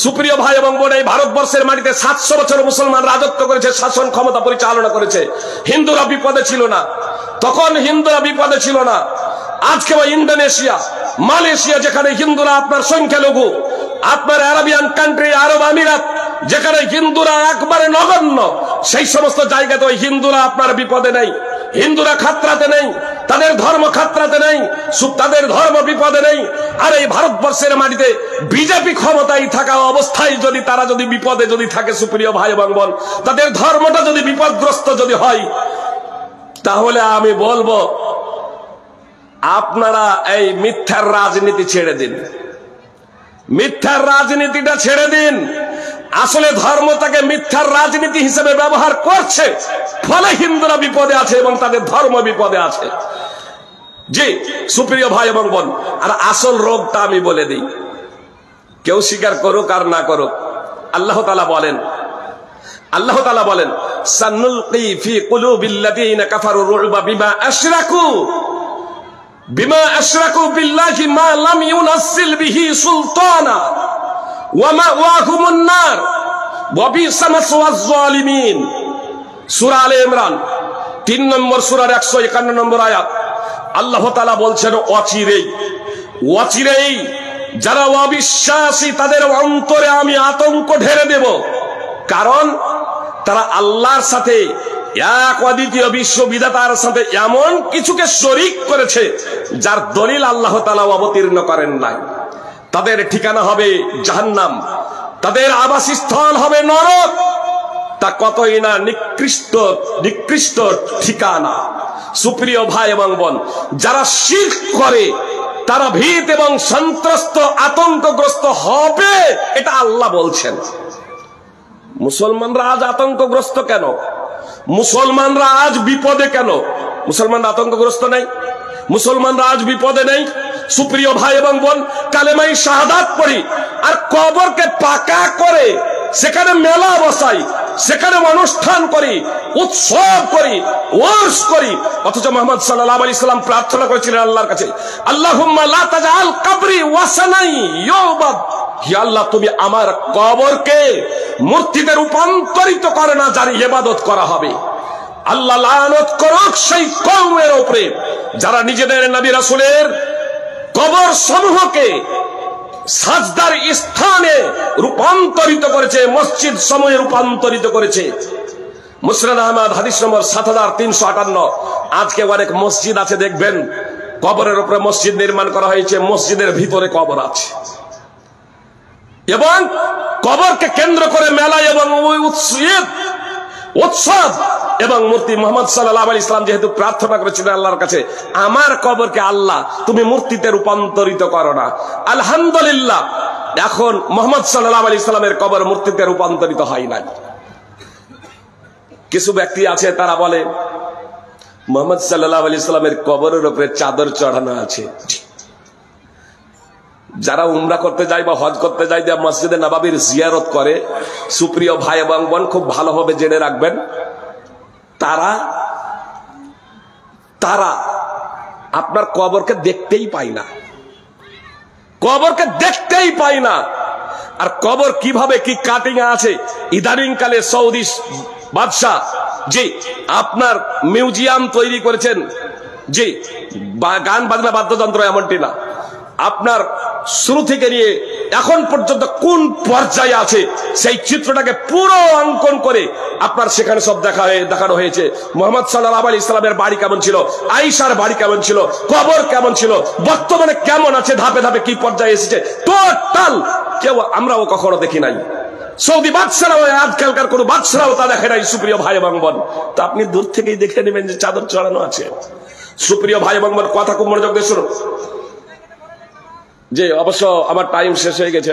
S1: সুপ্রিয় ভাই এবং বোন, এই ভারতবর্ষের মাটিতে 700 বছর মুসলমান রাজত্ব করেছে, শাসন ক্ষমতা পরিচালনা করেছে, হিন্দুরা বিপদে ছিল না। তখন হিন্দুরা বিপদে ছিল না। আজকে ইন্দোনেশিয়া, মালয়েশিয়া, যেখানে হিন্দুরা আপনার সংখ্যালঘু, আপনার আরবিয়ান কান্ট্রি, আরব আমিরাত, যেখানে হিন্দুরা একবারে নগণ্য, সেই সমস্ত জায়গাতে ওই হিন্দুরা আপনার বিপদে নেই, হিন্দুরা খাতরাতে নেই, তাদের ধর্ম খাতরাতে নেই, তাদের ধর্ম বিপদে নেই। আর এই ভারতবর্ষের মাটিতে বিজেপি ক্ষমতায় থাকা অবস্থায় যদি তারা যদি বিপদে যদি থাকে, সুপ্রিয় ভাই এবং বোন, তাদের ধর্মটা যদি বিপদগ্রস্ত যদি হয়, তাহলে আমি বলবো আপনারা এই মিথ্যার রাজনীতি ছেড়ে দিন, মিথ্যার রাজনীতিটা ছেড়ে দিন। আসলে ধর্মটাকে মিথ্যার রাজনীতি হিসেবে ব্যবহার করছে, ফলে হিন্দুরা বিপদে আছে এবং তাদের ধর্ম বিপদে আছে। জি সুপ্রিয় ভাই এবং বোন, আর আসল রোগটা আমি বলে দিই, কেউ স্বীকার করুক আর না করুক, আল্লাহ তাআলা বলেন সানুলকি ফি কুলুবিল্লাযিনা কাফারু রু'বা বিমা আশরাকু বিল্লাহি মা লাম ইউনাজ্জিল বিহি সুলতানা ওয়া মাওয়াহুমুন নার ওয়া বিসা মাসওয়াজ জালিমিন। সূরা আলে ইমরান 3 নম্বর সূরার 151 নম্বর আয়াত। আল্লাহ তাআলা বলছেন অচিরেই যারা অবিশ্বাসী তাদের অন্তরে আমি আতঙ্ক ঢেলে দেব, কারণ তারা আল্লাহর সাথে, এক অদ্বিতীয় বিশ্ববিধাতার সাথে এমন কিছুকে শরীক করেছে যার দলিল আল্লাহ তাআলা অবতীর্ণ করেন নাই। তাদের ঠিকানা হবে জাহান্নাম, তাদের আবাসস্থল হবে নরক। তা কতই না নিকৃষ্ট ঠিকানা। সুপ্রিয় ভাই এবং বোন, যারা শিরক করে তারা ভীত এবং সন্ত্রস্ত আতঙ্কগ্রস্ত হবে, এটা আল্লাহ বলছেন। মুসলমানরা আজ আতঙ্কগ্রস্ত কেন? মুসলমানরা আজ বিপদে কেন? মুসলমানরা আতঙ্কগ্রস্ত নেই, মুসলমানরা আজ বিপদে নেই। সুপ্রিয় ভাই এবং বোন, কালেমাই শাহাদাত পড়ি আর কবরকে পাকা করে সেখানে মেলা বসাই, সেখানে অনুষ্ঠান করি, উৎসব করি, ওয়ার্স করি। অথচ মুহাম্মদ সাল্লাল্লাহু আলাইহি সাল্লাম প্রার্থনা করেছিলেন আল্লাহর কাছে, আল্লাহুম্মা লা তাজআল কবরি ওয়াসানাই ইউবাদ, হে আল্লাহ তুমি আমার কবরকে মূর্তিতে রূপান্তরিত করে না যার ইবাদত করা হবে। আল্লাহ লানত করুক সেই কওমের উপরে যারা নিজেদের নবী রাসূলের কবর সমূহকে সাজদার স্থানে রূপান্তরিত করেছে, মসজিদ সময়ে রূপান্তরিত করেছে। মুসনাদ আহমদ হাদিস নম্বর 7358। আজকে অনেক মসজিদ আছে দেখবেন কবরের উপরে মসজিদ নির্মাণ করা হয়েছে, মসজিদের ভিতরে কবর আছে এবং কবরকে কেন্দ্র করে মেলা এবং উৎসব এবং মূর্তি। মুহাম্মদ সাল্লাল্লাহু আলাইহি সাল্লাম যেহেতু প্রার্থনা করেছিলেন আল্লাহর কাছে, আমার কবরকে আল্লাহ তুমি মূর্তিতে রূপান্তরিত করো না। আলহামদুলিল্লাহ এখন মুহাম্মদ সাল্লাল্লাহু আলাইহি সাল্লামের কবর মূর্তিতে রূপান্তরিত হয় না। কিছু ব্যক্তি আছে তারা বলে মুহাম্মদ সাল্লাল্লাহু আলাইহি সাল্লামের কবরের উপরে চাদর চড়ানো আছে। যারা উমরা করতে যায় বা হজ করতে যায়, মসজিদে নববীর জিয়ারত করে, সুপ্রিয় ভাই এবং বোন খুব ভালোভাবে জেনে রাখবেন, তারা আপনার কবরকে দেখতেই পায় না, কবরকে দেখতেই পায় না। আর কবর কিভাবে কি কাটিং আছে, ইদানিং কালে সৌদি বাদশাহ জি আপনার মিউজিয়াম তৈরি করেছেন, জি গান বাজনা বাদ্যযন্ত্র এমনটি না, আপনার শুরু থেকে নিয়ে এখন পর্যন্ত কোন পর্যায়ে আছে সেই চিত্রটাকে পুরো অঙ্কন করে আপনার সেখানে সব দেখানো হয়েছে। মুহাম্মদ সাল্লাল্লাহু আলাইহি সাল্লামের বাড়ি কেমন ছিল, আয়েশার বাড়ি কেমন ছিল, কবর কেমন ছিল, বর্তমানে কেমন আছে, ধাপে ধাপে কি পর্যায়ে এসেছে, টোটাল কেউ আমরাও কখনো দেখি নাই। সৌদি বাদশারাও আজকালকার কোন বাদশারাও তা দেখে নাই। সুপ্রিয় ভাই এবং বোন, তা আপনি দূর থেকেই দেখে নেবেন যে চাদর চড়ানো আছে। সুপ্রিয় ভাই এবং বোন, কথা খুব মনোযোগ দিয়ে শুনুন। জি অবশ্য আমার টাইম শেষ হয়ে গেছে,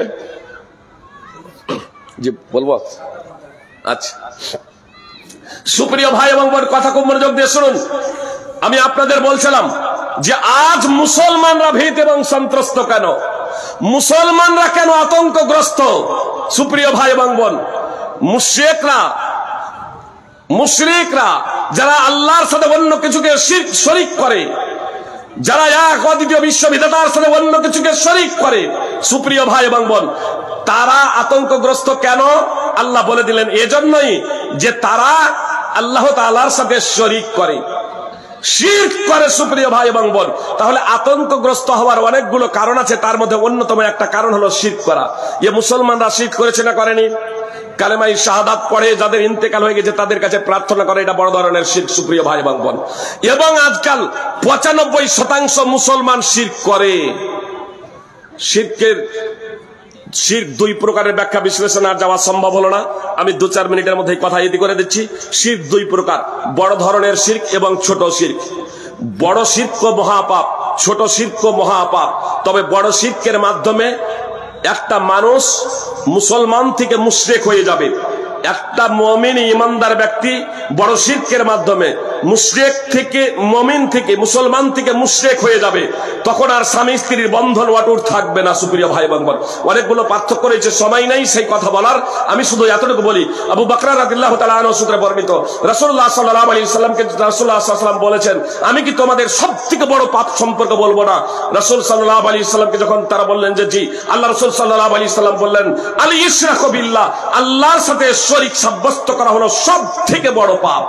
S1: জি বলবো। আচ্ছা সুপ্রিয় ভাই এবং বোন, কথা খুব মনোযোগ দিয়ে শুনুন। আমি আপনাদের বলছিলাম যে আজ মুসলমানরা ভীত এবং সন্ত্রস্ত কেন, মুসলমানরা কেন আতঙ্কগ্রস্ত। সুপ্রিয় ভাই এবং বোন, মুশরিকরা যারা আল্লাহর সাথে অন্য কিছুকে শিরক শরীক করে, যারা এক অদ্বিতীয় বিশ্ববিধাতার সাথে অন্য কিছুকে শরীক করে, সুপ্রিয় ভাই এবং বোন, তারা আতঙ্কগ্রস্ত কেন? আল্লাহ বলে দিলেন এজন্যই যে তারা আল্লাহ তাআলার সাথে শরীক করে, শিরক করে। সুপ্রিয় ভাই এবং বোন, তাহলে আতঙ্কগ্রস্ত হওয়ার অনেকগুলো কারণ আছে, তার মধ্যে অন্যতম একটা কারণ হলো শিরক করা। মুসলমানরা শিরক করেছে না করেনি? কালেমাই শাহাদাত পড়ে যাদের ইন্তেকাল হয়ে গেছে তাদের কাছে প্রার্থনা করে, এটা বড় ধরনের শিরক। সুপ্রিয় ভাই এবং বোন, এবং আজকাল 95% মুসলমান শিরক করে। শিরক দুই প্রকারের, ব্যাখ্যা বিশ্লেষণ আর যাওয়া সম্ভব হলো না, আমি 2-4 মিনিটের মধ্যে কথা ইতি করে দিচ্ছি। শিরক দুই প্রকার, বড় ধরনের শিরক এবং ছোট শিরক। বড় শিরক মহাপাপ, ছোট শিরক মহাপাপ। তবে বড় শিরকের মাধ্যমে একটা মানুষ মুসলমান থেকে মুশরিক হয়ে যাবে। একটা মুমিন ইমানদার ব্যক্তি বড় শিরকের মাধ্যমে মুশরিক থেকে মুমিন থেকে মুসলমান থেকে মুশরিক হয়ে যাবে, তখন আর স্বামী স্ত্রীর বন্ধন অটুট থাকবে না। সুপ্রিয় ভাই বোন, অনেকগুলো পার্থক্য রয়েছে, সময় নেই সেই কথা বলার, আমি শুধু এতটুকু বলি। আবু বকর রাদিয়াল্লাহু তাআলা আনহু সূত্রে বর্ণিত, রাসূলুল্লাহ সাল্লাল্লাহু আলাইহি সাল্লামকে রাসূলুল্লাহ সাল্লাল্লাহু আলাইহি সাল্লাম বলেছেন, আমি কি তোমাদের সবথেকে বড় পাপ সম্পর্কে বলবো না? রাসূল সাল্লাল্লাহু আলাইহি সাল্লামকে যখন তারা বললেন যে জি, আল্লাহ রাসূল সাল্লাল্লাহু আলাইহি সাল্লাম বললেন, আল ইশরাকু বিল্লাহ, আল্লাহর সাথে শরীক সাব্যস্ত করা হলো সবথেকে বড় পাপ,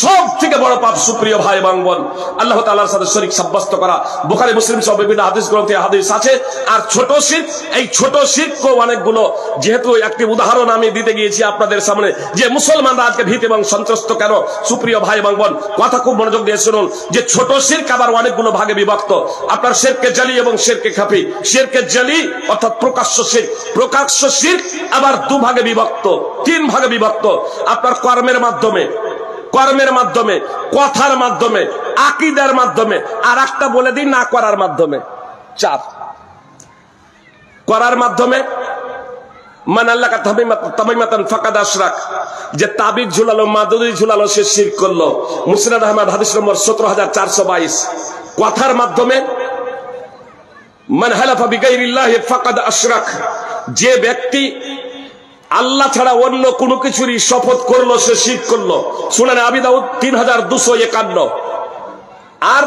S1: সবথেকে বড় পাপ। সুপ্রিয় ভাই এবং বোন, আল্লাহ তাআলার সাথে শরীক সাব্যস্ত করা বুখারী মুসলিম সব বিভিন্ন হাদিস গ্রন্থে হাদিস আছে। আর ছোট শিরক, এই ছোট শিরকও অনেকগুলো, যেহেতু একটি উদাহরণ আমি দিতে গিয়েছি আপনাদের সামনে যে মুসলমানরা আজকে ভীত এবং সন্ত্রস্ত কেন। সুপ্রিয় ভাই এবং বোন, কথা খুব মনোযোগ দিয়ে শুনুন যে ছোট শিরক আবার অনেকগুলো ভাগে বিভক্ত। আপনার শিরকে জালি এবং শিরকে খাফি। শিরকে জালি অর্থাৎ প্রকাশ্য শিরক, প্রকাশ্য শিরক আবার 2 ভাগে বিভক্ত, 3 ভাগে বিভক্ত। আপনার কর্মের মাধ্যমে, কথার মাধ্যমে, আকীদার মাধ্যমে, আর একটা বলে দিই না করার মাধ্যমে। 4 করার মাধ্যমে মান আল্লাকা তামিমাতান ফাকাদ আশরাক, যে তাবিজ ঝুলালো, মাদুরি ঝুলালো, সে শিরক করলো। মুসনাদ আহমদ হাদিস নম্বর 17422। কথার মাধ্যমে মান হালাফা বিগাইরিল্লাহি ফাকাদ আশরাক, যে ব্যক্তি আল্লাহ ছাড়া অন্য কোনো কিছুরই শপথ করলো সে শিরক করলো। সুনানে আবি দাউদ 3251। আর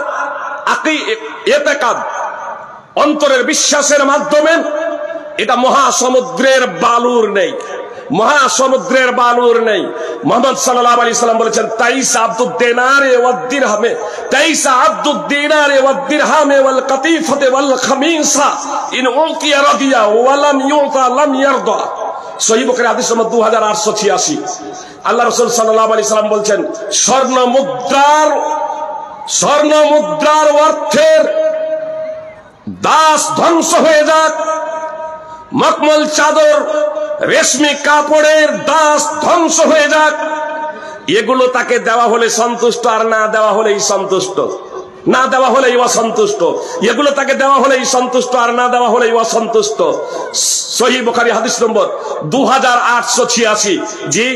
S1: ইতিকাদ, অন্তরের বিশ্বাসের মাধ্যমে, এটা মহাসমুদ্রের বালুর নেই, মহাসমুদ্রের বালুর নেই। মুহাম্মদ সাল্লাল্লাহু আলাইহি সাল্লাম বলেছেন, তাইসা আব্দুদ দিনারে ওয়াদ দিরহামে, তাইসা আব্দুদ দিনারে ওয়াদ দিরহামে ওয়াল কাতিফাতে ওয়াল খামিসা ইন উতিয়া রাদিয়া ওয়া লাম ইউতা লাম ইয়ারদা। সহিহ বুখারী হাদিস নম্বর 2886। আল্লাহ রাসূল সাল্লাল্লাহু আলাইহি সাল্লাম বলেছেন, স্বর্ণ মুদ্রার অর্থের দাস ধ্বংস হয়ে যাক, মখমল চাদর, রেশমি কাপড়ের দাস ধ্বংস হয়ে যাক, এগুলো তাকে দেওয়া হলে সন্তুষ্ট, আর না দেওয়া হলেই সন্তুষ্ট, না দেওয়া হলেই অসন্তুষ্ট। এগুলো তাকে দেওয়া হলেই সন্তুষ্ট, আর না দেওয়া হলেই অসন্তুষ্ট। সহিহ বুখারী হাদিস নম্বর 2886। জি,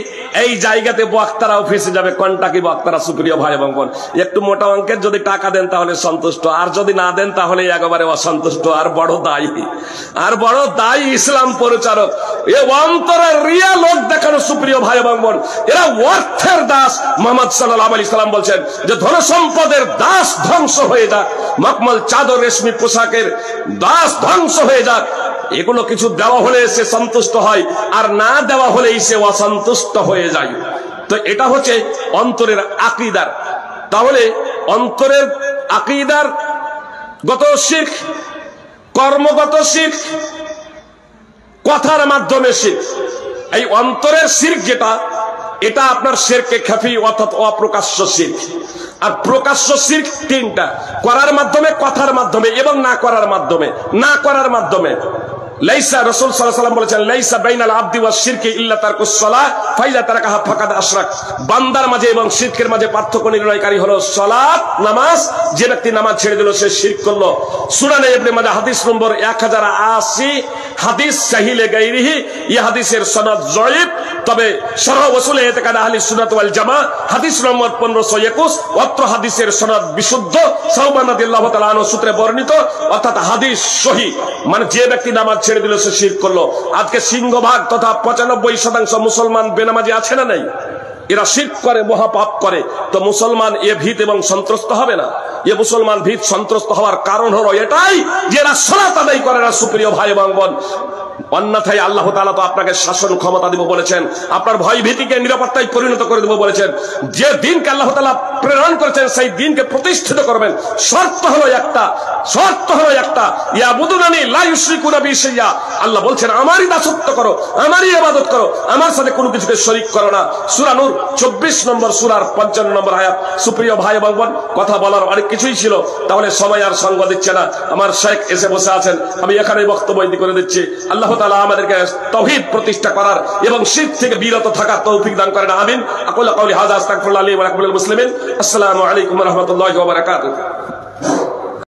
S1: এই জায়গাতে বক্তারাও ফেসে যাবে। কোনটা কি বক্তারা? সুপ্রিয় ভাই এবং বোন, একটু মোটা অঙ্কের যদি টাকা দেন তাহলে সন্তুষ্ট, আর যদি না দেন তাহলে একেবারে অসন্তুষ্ট। আর বড় দায়ী ইসলাম পরিচারক, এ অন্তরের রিয়া লোক দেখানো। সুপ্রিয় ভাই এবং বোন, এরা অর্থের দাস। মুহাম্মদ সাল্লাল্লাহু আলাইহি সাল্লাম বলছেন যে ধন সম্পদের দাস ধ্বংস হয়ে যাক, মখমল চাদর, রেশমি পোশাকের দাস ধ্বংস হয়ে যাক। এগুলো কিছু দেওয়া হলে সে সন্তুষ্ট হয়, আর না দেওয়া হলেই সে অসন্তুষ্ট হয়ে যায়। তো এটা হচ্ছে অন্তরের আকীদার। তাহলে অন্তরের আকীদার গত শিরক, কর্মগত শিরক, কথার মাধ্যমে শিরক। এই অন্তরের শিরক যেটা, এটা আপনার শিরকে খাফি অর্থাৎ অপ্রকাশ্য শিরক। আর প্রকাশ্য শিরক 3টা: করার মাধ্যমে, কথার মাধ্যমে এবং না করার মাধ্যমে। না করার মাধ্যমে লাইসা, রাসূল সাল্লাল্লাহু আলাইহি ওয়াসাল্লাম বলেছেন, লাইসা বাইনাল আবদি ওয়াশ শিরকি ইল্লা তারকুস সালাহ ফাইযা তারাকাহা ফাকাদ আশরাক। বান্দার মাঝে এবং শিরকের মাঝে পার্থক্য নির্ণয়কারী হলো সালাত, নামাজ। যে ব্যক্তি নামাজ ছেড়ে দিল সে শিরক করলো। সুনানে ইবনে মাজাহ হাদিস নম্বর 1080, হাদিস সাহিলে গায়রিহি। এই হাদিসের সনদ জয়ীফ, তবে শরহ ওয়াসুল ইতিকাদ আহলি সুন্নাত ওয়াল জামাআহ হাদিস নম্বর 1521। অত্র হাদিসের সনদ বিশুদ্ধ, সাওবান রাদিয়াল্লাহু তাআলা আনহু সূত্রে বর্ণিত, অর্থাৎ হাদিস সহিহ। মানে যে ব্যক্তি নামাজ ছেড়ে দিল সে শিরক করলো। আজকে সিংহভাগ তথা 95% মুসলমান বেনামাজি আছে না নাই? এরা শিরক করে, মহাপাপ করে। তো মুসলমান এ ভীত এবং সন্ত্রস্ত হবে না? এ মুসলমান ভীত সন্ত্রস্ত হওয়ার কারণ হলো এটাই যে এরা সালাত আদায় করে না। সুপ্রিয় ভাই এবং বোন, অন্যথায় আল্লাহ তাআলা তো আপনাকে শাসন ক্ষমতা দিব বলেছেন, আপনার ভয় ভীতিকে নিরাপত্তায় পরিণত করে দেব বলেছেন। যে দিনকে আল্লাহ তাআলা প্রেরণ করেছেন সেই দিনকে প্রতিষ্ঠিত করবেন। শর্ত হলো একটা, ইয়াবুদুনানি লা ইউশরিকুনা বি শাইআ। আল্লাহ বলছেন আমারই দাসত্ব করো, আমারই ইবাদত করো, আমার সাথে কোনো কিছুকে শরীক করো না। সূরা নূর 24 নম্বর সূরার 55 নম্বর আয়াত। সুপ্রিয় ভাই এবং বোন, কথা বলার অনেক কিছুই ছিল, তাহলে সময় আর সঙ্গ দিচ্ছে না। আমার শেখ এসে বসে আছেন, আমি এখানেই বক্তব্য করে দিচ্ছি। আল্লাহ তাআলা আমাদেরকে তাওহীদ প্রতিষ্ঠা করার এবং শিরক থেকে বিরত থাকার তৌফিক দান করেন। আমিন। আকুলু কাওলি হাযা আস্তাগফিরুল্লাহ লি ওয়া লাকুম ওয়া লিল মুসলিমিন। আসসালামু আলাইকুম ওয়া রাহমাতুল্লাহি ওয়া বারাকাতুহু।